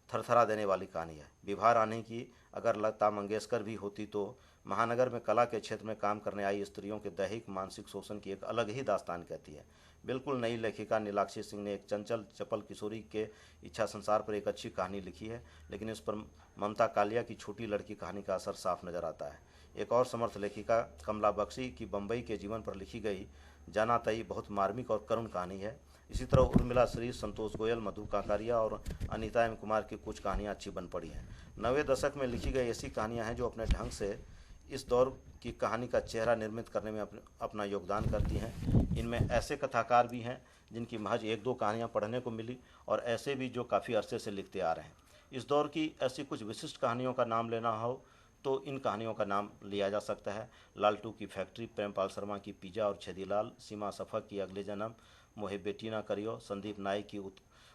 थरथरा देने वाली कहानी है। विभा रानी की अगर लता मंगेशकर भी होती तो महानगर में कला के क्षेत्र में काम करने आई स्त्रियों के दैहिक मानसिक शोषण की एक अलग ही दास्तान कहती है। बिल्कुल नई लेखिका नीलाक्षी सिंह ने एक चंचल चपल किशोरी के इच्छा संसार पर एक अच्छी कहानी लिखी है, लेकिन इस पर ममता कालिया की छोटी लड़की कहानी का असर साफ नजर आता है। एक और समर्थ लेखिका कमला बख्शी की बम्बई के जीवन पर लिखी गई जाना तई बहुत मार्मिक और करुण कहानी है। इसी तरह उर्मिला श्री, संतोष गोयल, मधु काकारिया और अनीता एम कुमार की कुछ कहानियाँ अच्छी बन पड़ी हैं। 90 दशक में लिखी गई ऐसी कहानियाँ हैं जो अपने ढंग से इस दौर की कहानी का चेहरा निर्मित करने में अपना योगदान करती हैं। इनमें ऐसे कथाकार भी हैं जिनकी महज 1-2 कहानियाँ पढ़ने को मिली, और ऐसे भी जो काफ़ी अरसे से लिखते आ रहे हैं। इस दौर की ऐसी कुछ विशिष्ट कहानियों का नाम लेना हो तो इन कहानियों का नाम लिया जा सकता है। लालटू की फैक्ट्री, प्रेमपाल शर्मा की पिज़्ज़ा और छेदीलाल, सीमा सफक की अगले जन्म, मोहे बेटी ना करियो, संदीप नाइक की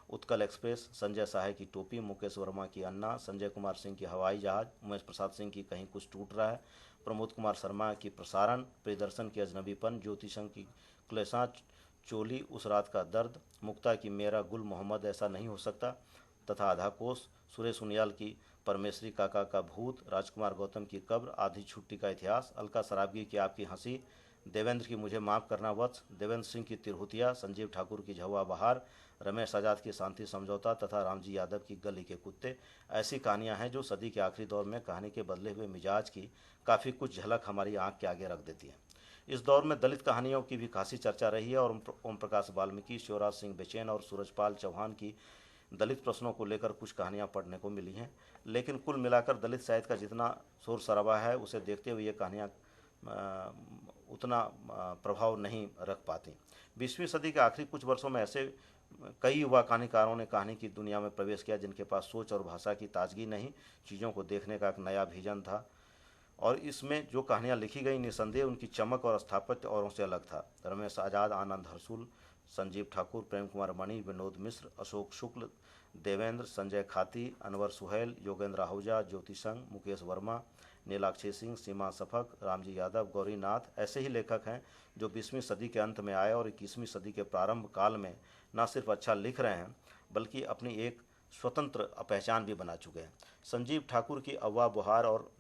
उत्कल एक्सप्रेस, संजय साहे की टोपी, मुकेश वर्मा की अन्ना, संजय कुमार सिंह की हवाई जहाज, उमेश प्रसाद सिंह की कहीं कुछ टूट रहा है, प्रमोद कुमार शर्मा की प्रसारण, प्रियदर्शन की अजनबीपन, ज्योति संघ की क्लेसा, चोली उस रात का दर्द, मुक्ता की मेरा गुल मोहम्मद ऐसा नहीं हो सकता तथा आधा कोस, सुरेश उनियाल की परमेश्वरी काका का भूत, राजकुमार गौतम की कब्र, आधी छुट्टी का इतिहास, अलका सराबगी की आपकी हंसी, देवेंद्र की मुझे माफ़ करना वत्स, देवेंद्र सिंह की तिरहुतिया, संजीव ठाकुर की झवा बहार, रमेश आज़ाद की शांति समझौता तथा रामजी यादव की गली के कुत्ते ऐसी कहानियां हैं जो सदी के आखिरी दौर में कहानी के बदले हुए मिजाज की काफ़ी कुछ झलक हमारी आंख के आगे रख देती हैं। इस दौर में दलित कहानियों की भी खासी चर्चा रही है और ओम प्रकाश वाल्मीकि, शिवराज सिंह बेचैन और सूरजपाल चौहान की दलित प्रश्नों को लेकर कुछ कहानियां पढ़ने को मिली हैं। लेकिन कुल मिलाकर दलित साहित्य का जितना शोर शराबा है उसे देखते हुए ये कहानियाँ उतना प्रभाव नहीं रख पाती। 20वीं सदी के आखिरी कुछ वर्षों में ऐसे कई युवा कहानीकारों ने कहानी की दुनिया में प्रवेश किया जिनके पास सोच और भाषा की ताजगी नहीं, चीज़ों को देखने का एक नया विजन था और इसमें जो कहानियाँ लिखी गई निसंदेह उनकी चमक और स्थापत्य औरों से अलग था। रमेश आज़ाद, आनंद हरसुल, संजीव ठाकुर, प्रेम कुमार मणि, विनोद मिश्र, अशोक शुक्ल, देवेंद्र, संजय खाती, अनवर सुहैल, योगेंद्र आहूजा, ज्योति संघ, मुकेश वर्मा, नीलाक्षी सिंह, सीमा सफक, रामजी यादव, गौरीनाथ ऐसे ही लेखक हैं जो 20वीं सदी के अंत में आए और 21वीं सदी के प्रारंभ काल में न सिर्फ अच्छा लिख रहे हैं बल्कि अपनी एक स्वतंत्र पहचान भी बना चुके हैं। संजीव ठाकुर की अव्वा बुहार और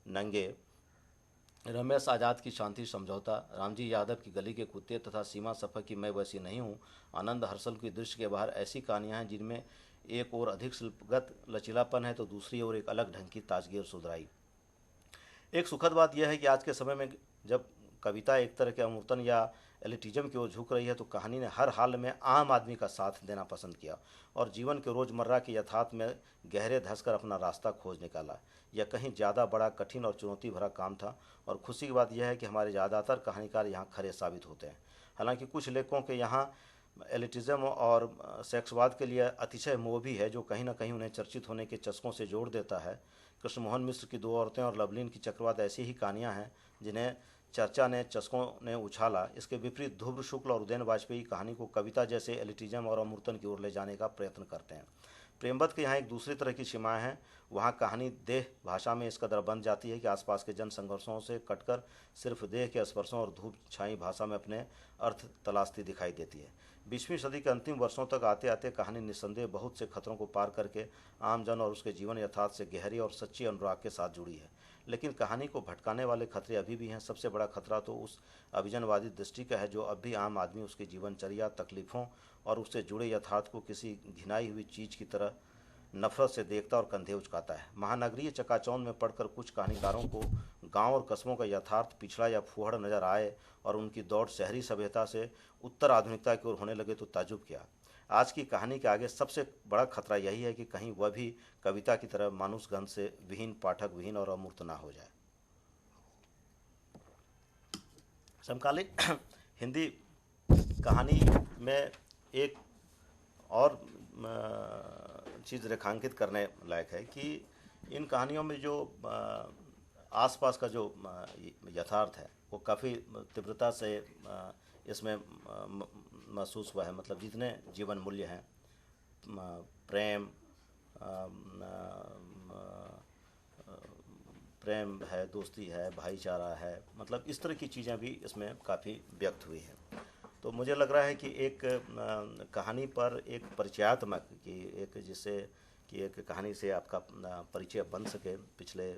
नंगे, रमेश आज़ाद की शांति समझौता, रामजी यादव की गली के कुत्ते तथा सीमा सफक की मैं वैसी नहीं हूँ, आनंद हर्षल की दृश्य के बाहर ऐसी कहानियाँ हैं जिनमें एक और अधिक शिल्पगत लचीलापन है तो दूसरी ओर एक अलग ढंग की ताजगी और सुधराई। एक सुखद बात यह है कि आज के समय में जब कविता एक तरह के अमूर्तन या एलिटिज्म की ओर झुक रही है तो कहानी ने हर हाल में आम आदमी का साथ देना पसंद किया और जीवन के रोज़मर्रा के यथार्थ में गहरे धंसकर अपना रास्ता खोज निकाला। यह कहीं ज़्यादा बड़ा, कठिन और चुनौती भरा काम था और खुशी की बात यह है कि हमारे ज़्यादातर कहानीकार यहाँ खरे साबित होते हैं। हालांकि कुछ लेखकों के यहाँ एलिटिज्म और सेक्सवाद के लिए अतिशय मोह भी है जो कहीं ना कहीं उन्हें चर्चित होने के चस्कों से जोड़ देता है। कृष्णमोहन मिश्र की दो औरतें और लवलीन की चक्रवात ऐसी ही कहानियाँ हैं जिन्हें चर्चा ने, चस्कों ने उछाला। इसके विपरीत ध्रुव शुक्ल और उदयन वाजपेयी कहानी को कविता जैसे एलिटिज्म और अमूर्तन की ओर ले जाने का प्रयत्न करते हैं। प्रेमवत के यहाँ एक दूसरी तरह की सीमाएं हैं। वहाँ कहानी देह भाषा में इस कदर बन जाती है कि आसपास के जन संघर्षों से कटकर सिर्फ देह के स्पर्शों और धूप छाई भाषा में अपने अर्थ तलाशती दिखाई देती है। 20वीं सदी के अंतिम वर्षों तक आते आते कहानी निस्संदेह बहुत से खतरों को पार करके आम जन और उसके जीवन यथार्थ से गहरी और सच्ची अनुराग के साथ जुड़ी है। लेकिन कहानी को भटकाने वाले खतरे अभी भी हैं। सबसे बड़ा खतरा तो उस अभिजनवादी दृष्टि का है जो अब भी आम आदमी उसकी जीवनचर्या, तकलीफ़ों और उससे जुड़े यथार्थ को किसी घिनाई हुई चीज़ की तरह नफरत से देखता और कंधे उचकाता है। महानगरीय चकाचौंध में पढ़कर कुछ कहानीकारों को गांव और कस्बों का यथार्थ पिछड़ा या फूहड़ नजर आए और उनकी दौड़ शहरी सभ्यता से उत्तर आधुनिकता की ओर होने लगे तो ताजुब किया। आज की कहानी के आगे सबसे बड़ा खतरा यही है कि कहीं वह भी कविता की तरह मानुषगंध से विहीन, पाठक विहीन और अमूर्त ना हो जाए। समकालीन हिंदी कहानी में एक और चीज़ रेखांकित करने लायक है कि इन कहानियों में जो आसपास का जो यथार्थ है वो काफ़ी तीव्रता से इसमें महसूस हुआ है। मतलब जितने जीवन मूल्य हैं, प्रेम प्रेम है, दोस्ती है, भाईचारा है, मतलब इस तरह की चीज़ें भी इसमें काफ़ी व्यक्त हुई हैं। तो मुझे लग रहा है कि एक कहानी पर एक परिचयात्मक कि एक जिससे कि एक कहानी से आपका परिचय बन सके, पिछले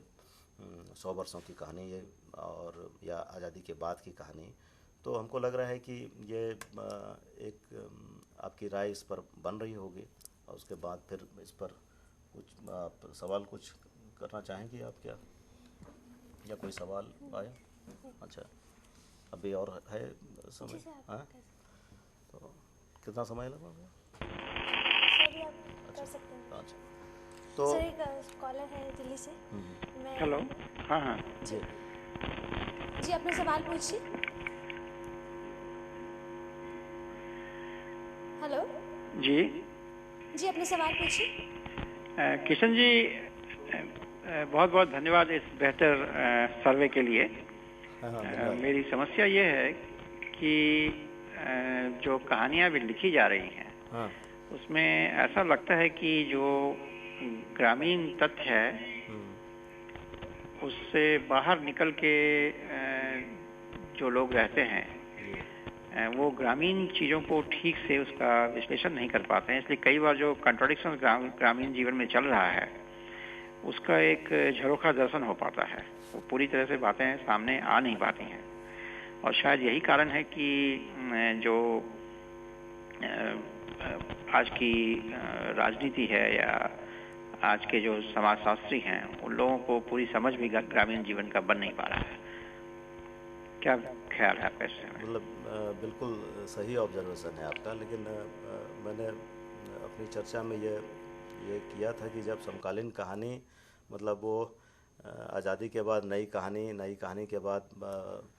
100 वर्षों की कहानी ये और या आज़ादी के बाद की कहानी, तो हमको लग रहा है कि ये एक आपकी राय इस पर बन रही होगी और उसके बाद फिर इस पर कुछ आप सवाल कुछ करना चाहेंगे आप क्या, या कोई सवाल आया? अच्छा, अभी और है समय? हाँ, तो कितना समय लगा? कर सकते हैं। अच्छा, तो सर एक कॉलर है दिल्ली से। मैं हेलो। हाँ हाँ जी जी अपना सवाल पूछिए। हेलो जी अपना सवाल पूछिए। किशन जी, बहुत बहुत धन्यवाद इस बेहतर सर्वे के लिए। मेरी समस्या ये है कि जो कहानियाँ भी लिखी जा रही हैं उसमें ऐसा लगता है कि जो ग्रामीण तथ्य है उससे बाहर निकल के जो लोग रहते हैं वो ग्रामीण चीज़ों को ठीक से उसका विश्लेषण नहीं कर पाते हैं, इसलिए कई बार जो कंट्रोडिक्शन ग्रामीण जीवन में चल रहा है उसका एक झरोखा दर्शन हो पाता है, वो पूरी तरह से बातें सामने आ नहीं पाती हैं। और शायद यही कारण है कि जो आज की राजनीति है या आज के जो समाजशास्त्री हैं उन लोगों को पूरी समझ भी ग्रामीण जीवन का बन नहीं पा रहा है। क्या ख्याल है आपका इससे? मतलब बिल्कुल सही ऑब्जर्वेशन है आपका, लेकिन मैंने अपनी चर्चा में ये किया था कि जब समकालीन कहानी मतलब वो आज़ादी के बाद नई कहानी के बाद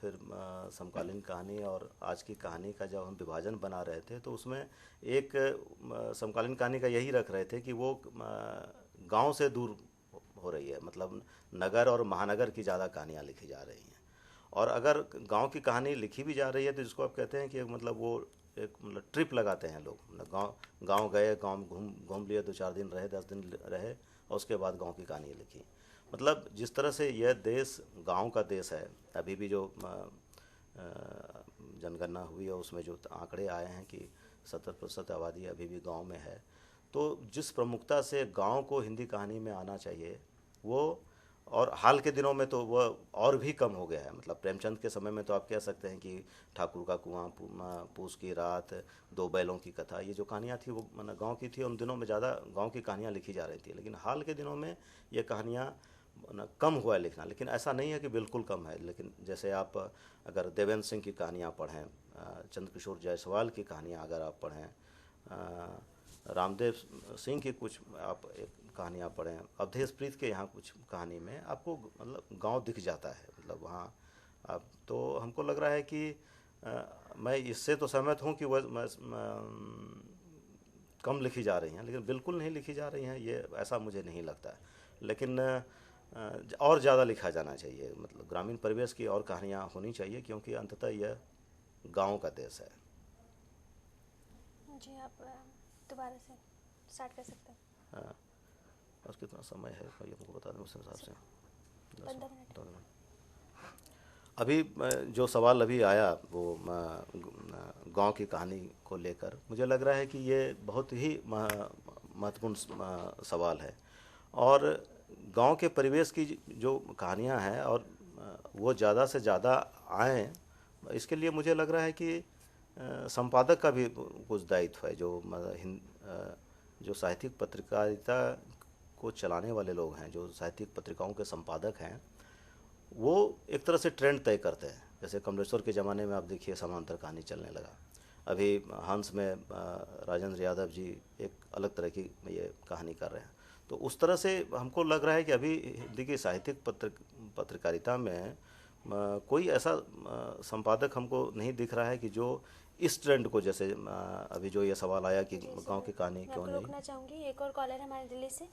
फिर समकालीन कहानी और आज की कहानी का जब हम विभाजन बना रहे थे तो उसमें एक समकालीन कहानी का यही रख रहे थे कि वो गांव से दूर हो रही है, मतलब नगर और महानगर की ज़्यादा कहानियाँ लिखी जा रही हैं। और अगर गांव की कहानी लिखी भी जा रही है तो जिसको आप कहते हैं कि मतलब वो एक मतलब ट्रिप लगाते हैं लोग, मतलब गांव गए, गांव घूम लिए, 2-4 दिन रहे, 10 दिन रहे और उसके बाद गांव की कहानी लिखी। मतलब जिस तरह से यह देश गांव का देश है, अभी भी जो जनगणना हुई है उसमें जो आंकड़े आए हैं कि 70% आबादी अभी भी गांव में है, तो जिस प्रमुखता से गांव को हिंदी कहानी में आना चाहिए वो, और हाल के दिनों में तो वह और भी कम हो गया है। मतलब प्रेमचंद के समय में तो आप कह सकते हैं कि ठाकुर का कुआं, पूस की रात, 2 बैलों की कथा, ये जो कहानियाँ थी वो मतलब गांव की थी। उन दिनों में ज़्यादा गांव की कहानियाँ लिखी जा रही थी, लेकिन हाल के दिनों में ये कहानियाँ कम हुआ है लिखना। लेकिन ऐसा नहीं है कि बिल्कुल कम है, लेकिन जैसे आप अगर देवेंद्र सिंह की कहानियाँ पढ़ें, चंद्रकिशोर जायसवाल की कहानियाँ अगर आप पढ़ें, रामदेव सिंह की कुछ आप एक कहानियाँ पढ़ें, अवधेश प्रीत के यहाँ कुछ कहानी में आपको मतलब गांव दिख जाता है। मतलब वहाँ आप तो हमको लग रहा है कि मैं इससे तो सहमत हूँ कि वह कम लिखी जा रही हैं, लेकिन बिल्कुल नहीं लिखी जा रही हैं ये ऐसा मुझे नहीं लगता है। लेकिन और ज़्यादा लिखा जाना चाहिए, मतलब ग्रामीण परिवेश की और कहानियाँ होनी चाहिए, क्योंकि अंततः यह गाँव का देश है। जी, आप दोबारा से स्टार्ट कर सकते हैं। हाँ, और कितना समय है ये हमको बता दें उस हिसाब से। 15 मिनट। अभी जो सवाल अभी आया वो गांव की कहानी को लेकर, मुझे लग रहा है कि ये बहुत ही महत्वपूर्ण सवाल है। और गांव के परिवेश की जो कहानियां हैं और वो ज़्यादा से ज़्यादा आएँ, इसके लिए मुझे लग रहा है कि संपादक का भी कुछ दायित्व है। जो साहित्यिक पत्रकारिता को चलाने वाले लोग हैं, जो साहित्यिक पत्रिकाओं के संपादक हैं, वो एक तरह से ट्रेंड तय करते हैं। जैसे कमलेश्वर के ज़माने में आप देखिए समांतर कहानी चलने लगा, अभी हंस में राजेंद्र यादव जी एक अलग तरह की ये कहानी कर रहे हैं। तो उस तरह से हमको लग रहा है कि अभी हिंदी की साहित्यिक पत्रकारिता में कोई ऐसा संपादक हमको नहीं दिख रहा है कि जो इस ट्रेंड को, जैसे अभी जो ये सवाल आया कि गांव की कहानी क्यों नहीं। रोकना चाहूँगी, एक और कॉलर हमारे दिल्ली से।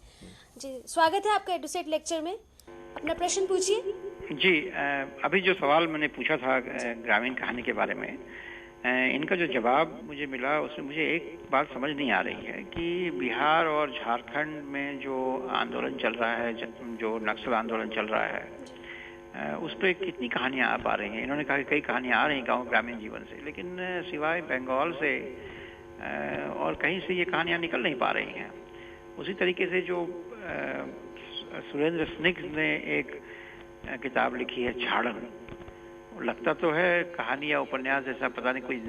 जी, स्वागत है आपका एडुसेट लेक्चर में, अपना प्रश्न पूछिए। जी, अभी जो सवाल मैंने पूछा था ग्रामीण कहानी के बारे में, इनका जो जवाब मुझे मिला उसमें मुझे एक बात समझ नहीं आ रही है कि बिहार और झारखंड में जो आंदोलन चल रहा है, जो नक्सल आंदोलन चल रहा है, उस पर कितनी कहानियाँ आ पा रही हैं। इन्होंने कहा कि कई कहानियाँ आ रही हैं गांव ग्रामीण जीवन से, लेकिन सिवाय बंगाल से और कहीं से ये कहानियाँ निकल नहीं पा रही हैं। उसी तरीके से जो सुरेंद्र स्निग्ध ने एक किताब लिखी है झाड़न, लगता तो है कहानी या उपन्यास जैसा, पता नहीं कोई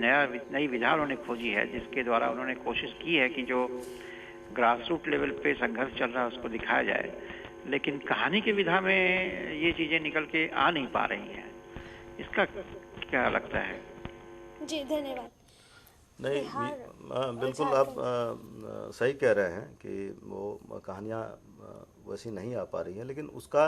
नई विधा उन्होंने खोजी है जिसके द्वारा उन्होंने कोशिश की है कि जो ग्रास रूट लेवल पे संघर्ष चल रहा है उसको दिखाया जाए, लेकिन कहानी की विधा में ये चीजें निकल के आ नहीं पा रही हैं। इसका क्या लगता है? जी, धन्यवाद। नहीं, बिल्कुल आप सही कह रहे हैं कि वो कहानियाँ वैसी नहीं आ पा रही हैं, लेकिन उसका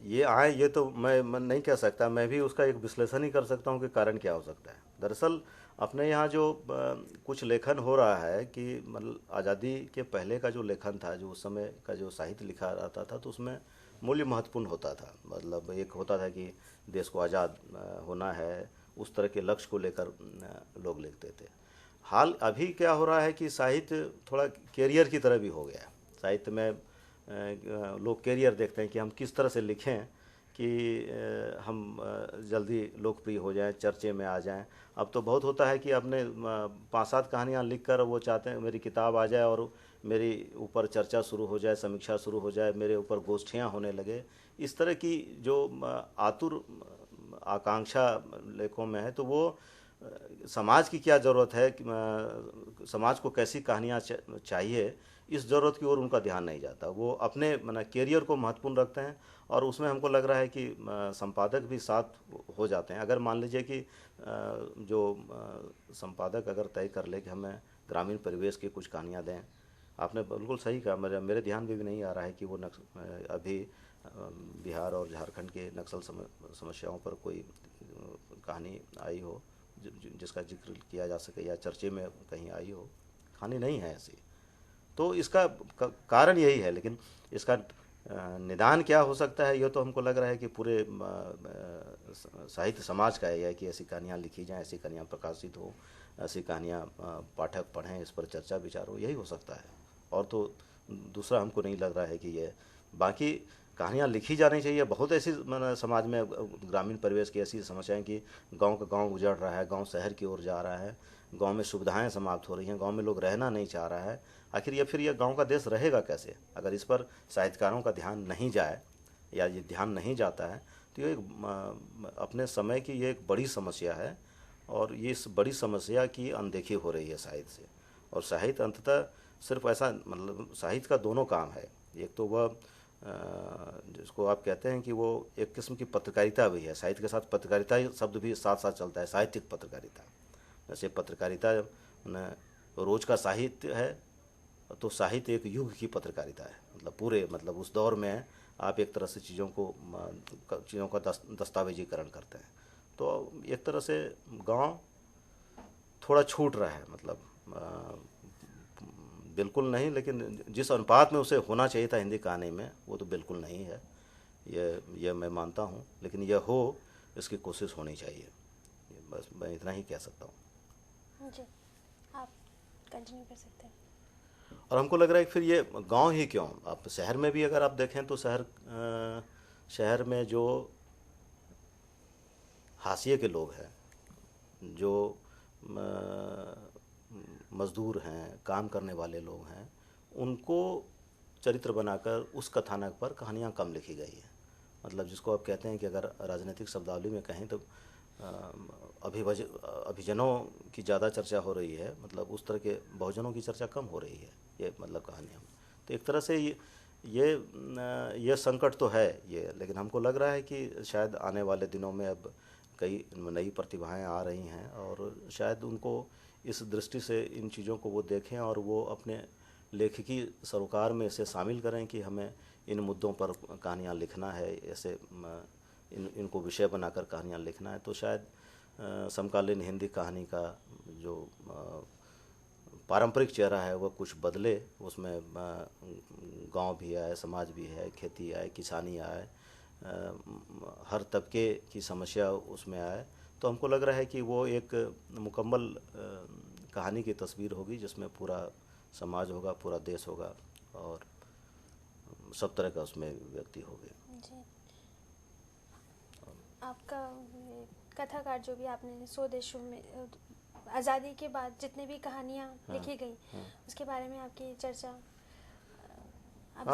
ये आए ये तो मैं नहीं कह सकता। मैं भी उसका एक विश्लेषण ही कर सकता हूँ कि कारण क्या हो सकता है। दरअसल अपने यहाँ जो कुछ लेखन हो रहा है कि मतलब आज़ादी के पहले का जो लेखन था, जो उस समय का जो साहित्य लिखा जाता था, तो उसमें मूल्य महत्वपूर्ण होता था। मतलब एक होता था कि देश को आज़ाद होना है, उस तरह के लक्ष्य को लेकर लोग लिखते थे। हाल अभी क्या हो रहा है कि साहित्य थोड़ा कैरियर की तरह भी हो गया है। साहित्य में लोग कैरियर देखते हैं कि हम किस तरह से लिखें कि हम जल्दी लोकप्रिय हो जाएं, चर्चे में आ जाएं। अब तो बहुत होता है कि अपने 5-7 कहानियाँ लिखकर वो चाहते हैं मेरी किताब आ जाए और मेरी ऊपर चर्चा शुरू हो जाए, समीक्षा शुरू हो जाए, मेरे ऊपर गोष्ठियाँ होने लगे। इस तरह की जो आतुर आकांक्षा लेखों में है, तो वो समाज की क्या ज़रूरत है कि समाज को कैसी कहानियाँ चाहिए, इस ज़रूरत की ओर उनका ध्यान नहीं जाता। वो अपने कैरियर को महत्वपूर्ण रखते हैं और उसमें हमको लग रहा है कि संपादक भी साथ हो जाते हैं। अगर मान लीजिए कि जो संपादक अगर तय कर ले कि हमें ग्रामीण परिवेश की कुछ कहानियाँ दें, आपने बिल्कुल सही कहा, मेरे ध्यान में भी नहीं आ रहा है कि वो अभी बिहार और झारखंड के नक्सल समस्याओं पर कोई कहानी आई हो जिसका जिक्र किया जा सके या चर्चे में कहीं आई हो। कहानी नहीं है ऐसी। तो इसका कारण यही है, लेकिन इसका निदान क्या हो सकता है, ये तो हमको लग रहा है कि पूरे साहित्य समाज का है कि ऐसी कहानियाँ लिखी जाएं, ऐसी कहानियाँ प्रकाशित हो, ऐसी कहानियाँ पाठक पढ़ें, इस पर चर्चा विचार हो, यही हो सकता है। और तो दूसरा हमको नहीं लग रहा है कि ये बाकी कहानियाँ लिखी जानी चाहिए। बहुत ऐसी समाज में ग्रामीण परिवेश की ऐसी समस्याएं कि गांव का गांव उजड़ रहा है, गांव शहर की ओर जा रहा है, गांव में सुविधाएं समाप्त हो रही हैं, गांव में लोग रहना नहीं चाह रहा है। आखिर फिर ये गांव का देश रहेगा कैसे अगर इस पर साहित्यकारों का ध्यान नहीं जाए या ये ध्यान नहीं जाता है। तो ये अपने समय की ये एक बड़ी समस्या है और ये इस बड़ी समस्या की अनदेखी हो रही है साहित्य से। और साहित्य अंततः सिर्फ ऐसा साहित्य का दोनों काम है। एक तो वह जिसको आप कहते हैं कि वो एक किस्म की पत्रकारिता भी है, साहित्य के साथ पत्रकारिता शब्द भी साथ साथ चलता है, साहित्यिक पत्रकारिता। जैसे पत्रकारिता रोज का साहित्य है, तो साहित्य एक युग की पत्रकारिता है। पूरे उस दौर में आप एक तरह से चीज़ों का दस्तावेजीकरण करते हैं। तो एक तरह से गांव थोड़ा छूट रहा है, बिल्कुल नहीं, लेकिन जिस अनुपात में उसे होना चाहिए था हिंदी कहानी में, वो तो बिल्कुल नहीं है। ये मैं मानता हूँ, लेकिन यह हो इसकी कोशिश होनी चाहिए। बस मैं इतना ही कह सकता हूँ। जी, आप कंटिन्यू कर सकते हैं। और हमको लग रहा है कि फिर ये गांव ही क्यों, आप शहर में भी अगर आप देखें तो शहर में जो हाशिए के लोग हैं, जो मजदूर हैं, काम करने वाले लोग हैं, उनको चरित्र बनाकर उस कथानक पर कहानियाँ कम लिखी गई है। जिसको आप कहते हैं कि अगर राजनीतिक शब्दावली में कहें तो अभिजनों की ज़्यादा चर्चा हो रही है, उस तरह के बहुजनों की चर्चा कम हो रही है। ये कहानियाँ तो एक तरह से ये संकट तो है ये, लेकिन हमको लग रहा है कि शायद आने वाले दिनों में अब कई नई प्रतिभाएं आ रही हैं और शायद उनको इस दृष्टि से इन चीज़ों को वो देखें और वो अपने लेखकी सरोकार में इसे शामिल करें कि हमें इन मुद्दों पर कहानियाँ लिखना है, ऐसे इनको विषय बनाकर कहानियाँ लिखना है। तो शायद समकालीन हिंदी कहानी का जो पारंपरिक चेहरा है वह कुछ बदले, उसमें गांव भी आए, समाज भी है, खेती आए, किसानी आए, हर तबके की समस्या उसमें आए। तो हमको लग रहा है कि वो एक मुकम्मल कहानी की तस्वीर होगी जिसमें पूरा समाज होगा, पूरा देश होगा और सब तरह का उसमें व्यक्ति होंगे। जी, आपका कथाकार जो भी आपने 100 देशों में आज़ादी के बाद जितने भी कहानियाँ लिखी गई, उसके बारे में आपकी चर्चा अब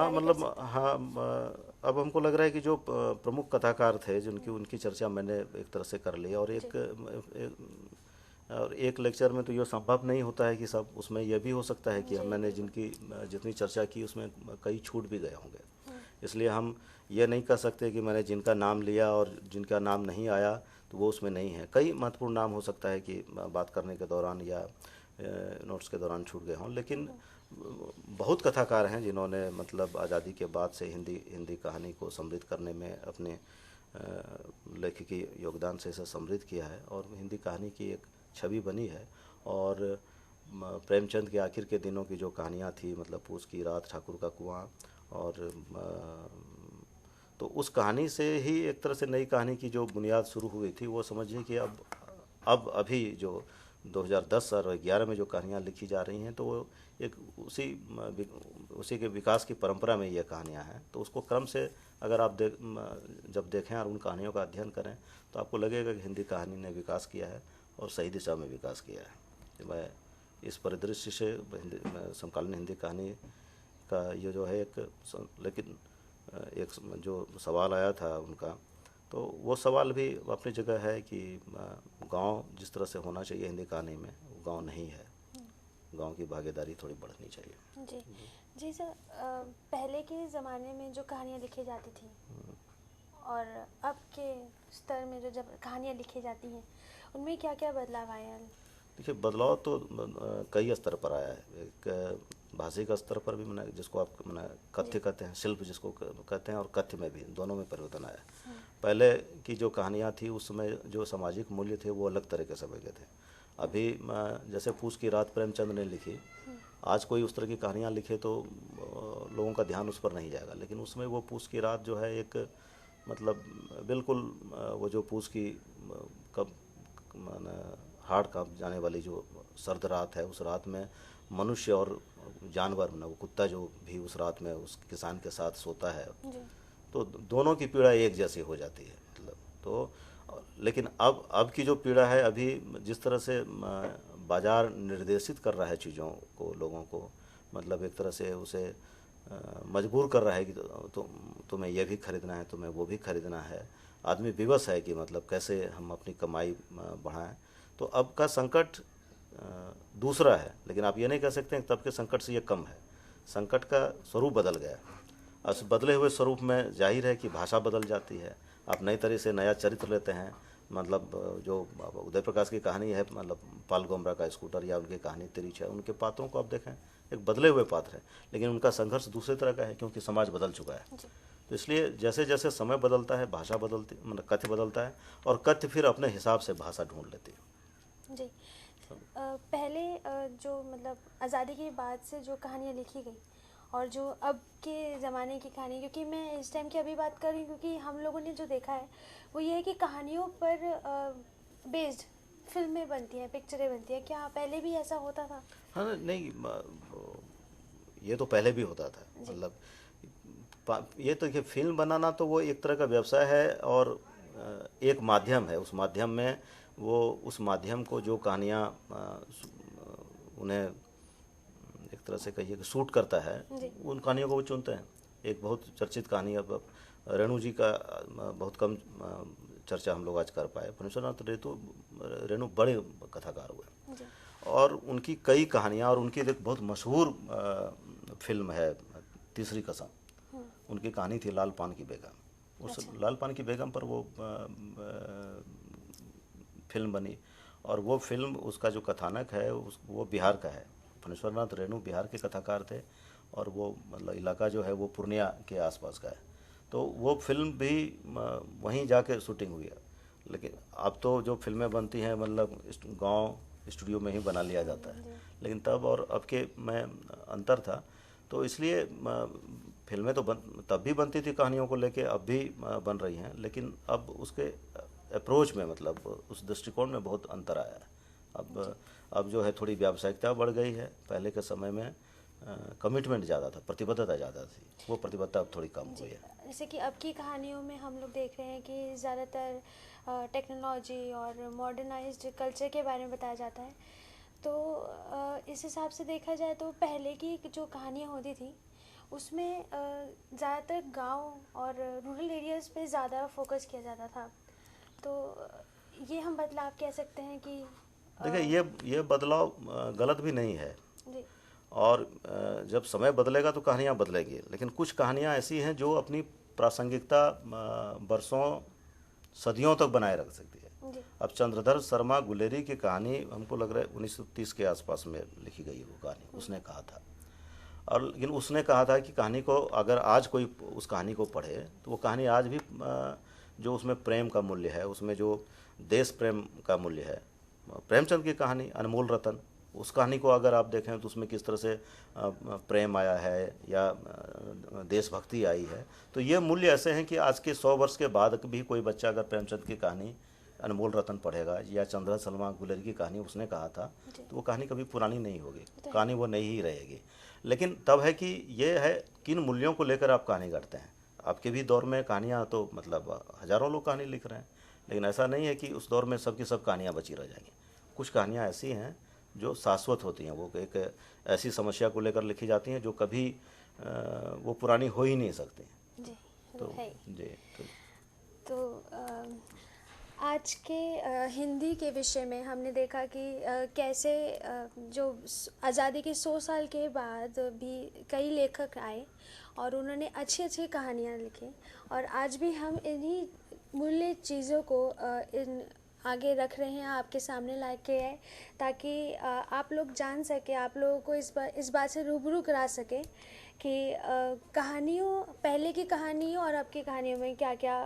हमको लग रहा है कि जो प्रमुख कथाकार थे जिनकी उनकी चर्चा मैंने एक तरह से कर ली। और एक लेक्चर में तो ये संभव नहीं होता है कि सब, उसमें यह भी हो सकता है कि मैंने जितनी चर्चा की उसमें कई छूट भी गए होंगे। इसलिए हम ये नहीं कह सकते कि मैंने जिनका नाम लिया और जिनका नाम नहीं आया तो वो उसमें नहीं है। कई महत्वपूर्ण नाम हो सकता है कि बात करने के दौरान या नोट्स के दौरान छूट गए हों, लेकिन बहुत कथाकार हैं जिन्होंने आज़ादी के बाद से हिंदी कहानी को समृद्ध करने में अपने लेखकी योगदान से इसे समृद्ध किया है और हिंदी कहानी की एक छवि बनी है। और प्रेमचंद के आखिर के दिनों की जो कहानियाँ थी, पूस की रात, ठाकुर का कुआं, और तो उस कहानी से ही एक तरह से नई कहानी की जो बुनियाद शुरू हुई थी, वो समझिए कि अब अभी जो 2010 और 11 में जो कहानियाँ लिखी जा रही हैं, तो वो एक उसी के विकास की परंपरा में ये कहानियाँ हैं। तो उसको क्रम से अगर आप जब देखें और उन कहानियों का अध्ययन करें तो आपको लगेगा कि हिंदी कहानी ने विकास किया है और सही दिशा में विकास किया है। तो मैं इस परिदृश्य से समकालीन हिंदी कहानी का ये जो है लेकिन एक जो सवाल आया था उनका, तो वो सवाल भी अपनी जगह है कि गांव जिस तरह से होना चाहिए हिंदी कहानी में, वो गांव नहीं है। गांव की भागीदारी थोड़ी बढ़नी चाहिए। जी जी सर, पहले के ज़माने में जो कहानियाँ लिखी जाती थी और अब के स्तर में जो जब कहानियाँ लिखी जाती हैं उनमें क्या क्या बदलाव आए हैं? देखिए, बदलाव तो कई स्तर पर आया है। एक भाषिक स्तर पर भी मैंने, जिसको आप कथ्य कहते हैं, शिल्प जिसको कहते हैं, और कथ्य में भी, दोनों में परिवर्तन आया। पहले की जो कहानियाँ थी उसमें जो सामाजिक मूल्य थे वो अलग तरह के समय के थे। अभी जैसे पूस की रात प्रेमचंद ने लिखी, आज कोई उस तरह की कहानियाँ लिखे तो लोगों का ध्यान उस पर नहीं जाएगा, लेकिन उसमें वो पूस की रात जो है एक बिल्कुल वो जो पूस की कब हाड़ कांप जाने वाली जो सर्द रात है, उस रात में मनुष्य और जानवर वो कुत्ता जो भी उस रात में उस किसान के साथ सोता है, तो दोनों की पीड़ा एक जैसी हो जाती है। तो लेकिन अब की जो पीड़ा है, अभी जिस तरह से बाजार निर्देशित कर रहा है चीज़ों को, लोगों को एक तरह से उसे मजबूर कर रहा है कि तुम्हें यह भी खरीदना है, तुम्हें वो भी खरीदना है। आदमी विवश है कि कैसे हम अपनी कमाई बढ़ाएं। तो अब का संकट दूसरा है, लेकिन आप ये नहीं कह सकते हैं तब के संकट से ये कम है। संकट का स्वरूप बदल गया। उस बदले हुए स्वरूप में जाहिर है कि भाषा बदल जाती है। आप नई तरह से नया चरित्र लेते हैं। जो उदय प्रकाश की कहानी है, पाल गोमरा का स्कूटर, या उनकी कहानी तिरिच है, उनके पात्रों को आप देखें, एक बदले हुए पात्र है, लेकिन उनका संघर्ष दूसरे तरह का है, क्योंकि समाज बदल चुका है। तो इसलिए जैसे जैसे समय बदलता है, भाषा बदलती, कथ्य बदलता है, और कथ्य फिर अपने हिसाब से भाषा ढूंढ लेती है। जी, पहले जो आज़ादी के बाद से जो कहानियाँ लिखी गई और जो अब के ज़माने की कहानी, क्योंकि मैं इस टाइम की अभी बात कर रही हूँ, क्योंकि हम लोगों ने जो देखा है वो ये है कि कहानियों पर बेस्ड फिल्में बनती हैं, पिक्चरें बनती हैं। क्या पहले भी ऐसा होता था? हाँ, नहीं, ये तो पहले भी होता था। ये तो देखिए, फिल्म बनाना तो वो एक तरह का व्यवसाय है और एक माध्यम है। उस माध्यम में उस माध्यम को जो कहानियाँ उन्हें एक तरह से कहिए कि सूट करता है, उन कहानियों को वो चुनते हैं। एक बहुत चर्चित कहानी, अब रेणु जी का बहुत कम चर्चा हम लोग आज कर पाए। फणीश्वरनाथ रेणु बड़े कथाकार हुए, और उनकी कई कहानियाँ, और उनकी एक बहुत मशहूर फिल्म है तीसरी कसम। उनकी कहानी थी लाल पान की बेगम। उस लाल पान की बेगम पर वो फिल्म बनी, और वो फिल्म, उसका जो कथानक है वो बिहार का है। फणीश्वरनाथ रेणु बिहार के कथाकार थे, और वो इलाका जो है वो पूर्णिया के आसपास का है। तो वो फिल्म भी वहीं जाके शूटिंग हुई है। लेकिन अब तो जो फिल्में बनती हैं गांव स्टूडियो में ही बना लिया जाता है, लेकिन तब और अब के में अंतर था। तो इसलिए फिल्में तो तब भी बनती थी कहानियों को लेके, अब भी बन रही हैं, लेकिन अब उसके अप्रोच में उस दृष्टिकोण में बहुत अंतर आया है। अब जो है थोड़ी व्यावसायिकता बढ़ गई है। पहले के समय में कमिटमेंट ज़्यादा था, प्रतिबद्धता ज़्यादा थी, वो प्रतिबद्धता अब थोड़ी कम हुई है। जैसे कि अब की कहानियों में हम लोग देख रहे हैं कि ज़्यादातर टेक्नोलॉजी और मॉडर्नाइज्ड कल्चर के बारे में बताया जाता है। तो इस हिसाब से देखा जाए तो पहले की जो कहानियाँ होती थी उसमें ज़्यादातर गांव और रूरल एरियाज़ पे ज़्यादा फोकस किया जाता था। तो ये हम बदलाव कह सकते हैं कि देखिए, ये बदलाव गलत भी नहीं है जी। और जब समय बदलेगा तो कहानियाँ बदलेंगी, लेकिन कुछ कहानियाँ ऐसी हैं जो अपनी प्रासंगिकता बरसों सदियों तक बनाए रख सकती है जी। अब चंद्रधर शर्मा गुलेरी की कहानी हमको लग रहा है 1930 के आसपास में लिखी गई है वो कहानी, उसने कहा था। और लेकिन उसने कहा था कि कहानी को अगर आज कोई उस कहानी को पढ़े तो वो कहानी आज भी जो उसमें प्रेम का मूल्य है, उसमें जो देश प्रेम का मूल्य है, प्रेमचंद की कहानी अनमोल रतन, उस कहानी को अगर आप देखें तो उसमें किस तरह से प्रेम आया है या देशभक्ति आई है, तो ये मूल्य ऐसे हैं कि आज के 100 वर्ष के बाद भी कोई बच्चा अगर प्रेमचंद की कहानी अनमोल रतन पढ़ेगा या चंद्रा सलमा गुलेरी की कहानी उसने कहा था, तो वो कहानी कभी पुरानी नहीं होगी, कहानी वो नई ही रहेगी। लेकिन तब है कि ये है किन मूल्यों को लेकर आप कहानी करते हैं। आपके भी दौर में कहानियाँ तो मतलब हज़ारों लोग कहानी लिख रहे हैं, लेकिन ऐसा नहीं है कि उस दौर में सबकी सब कहानियाँ बची रह जाएंगी। कुछ कहानियाँ ऐसी हैं जो शाश्वत होती हैं, वो एक ऐसी समस्या को लेकर लिखी जाती हैं जो कभी वो पुरानी हो ही नहीं सकती। जी तो है। जी तो आज के हिंदी के विषय में हमने देखा कि कैसे जो आज़ादी के 100 साल के बाद भी कई लेखक आए और उन्होंने अच्छी अच्छी कहानियाँ लिखी, और आज भी हम इन्हीं मूल्य चीज़ों को इन आगे रख रहे हैं, आपके सामने ला के है, ताकि आप लोग जान सके, आप लोगों को इस बात से रूबरू करा सके कि कहानियों, पहले की कहानियों और अब की कहानियों में क्या क्या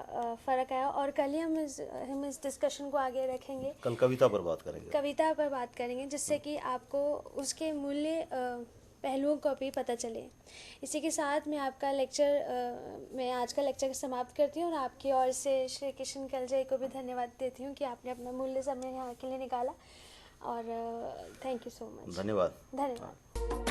फ़र्क है। और कल ही हम इस डिस्कशन को आगे रखेंगे, कल कविता पर बात करेंगे, कविता पर बात करेंगे, जिससे कि आपको उसके मूल्य पहलुओं को भी पता चले। इसी के साथ मैं आपका लेक्चर मैं आज का लेक्चर समाप्त करती हूँ, और आपकी ओर से श्री किशन कलजई को भी धन्यवाद देती हूँ कि आपने अपना मूल्य समय यहाँ के लिए निकाला। और थैंक यू सो मच। धन्यवाद। धन्यवाद।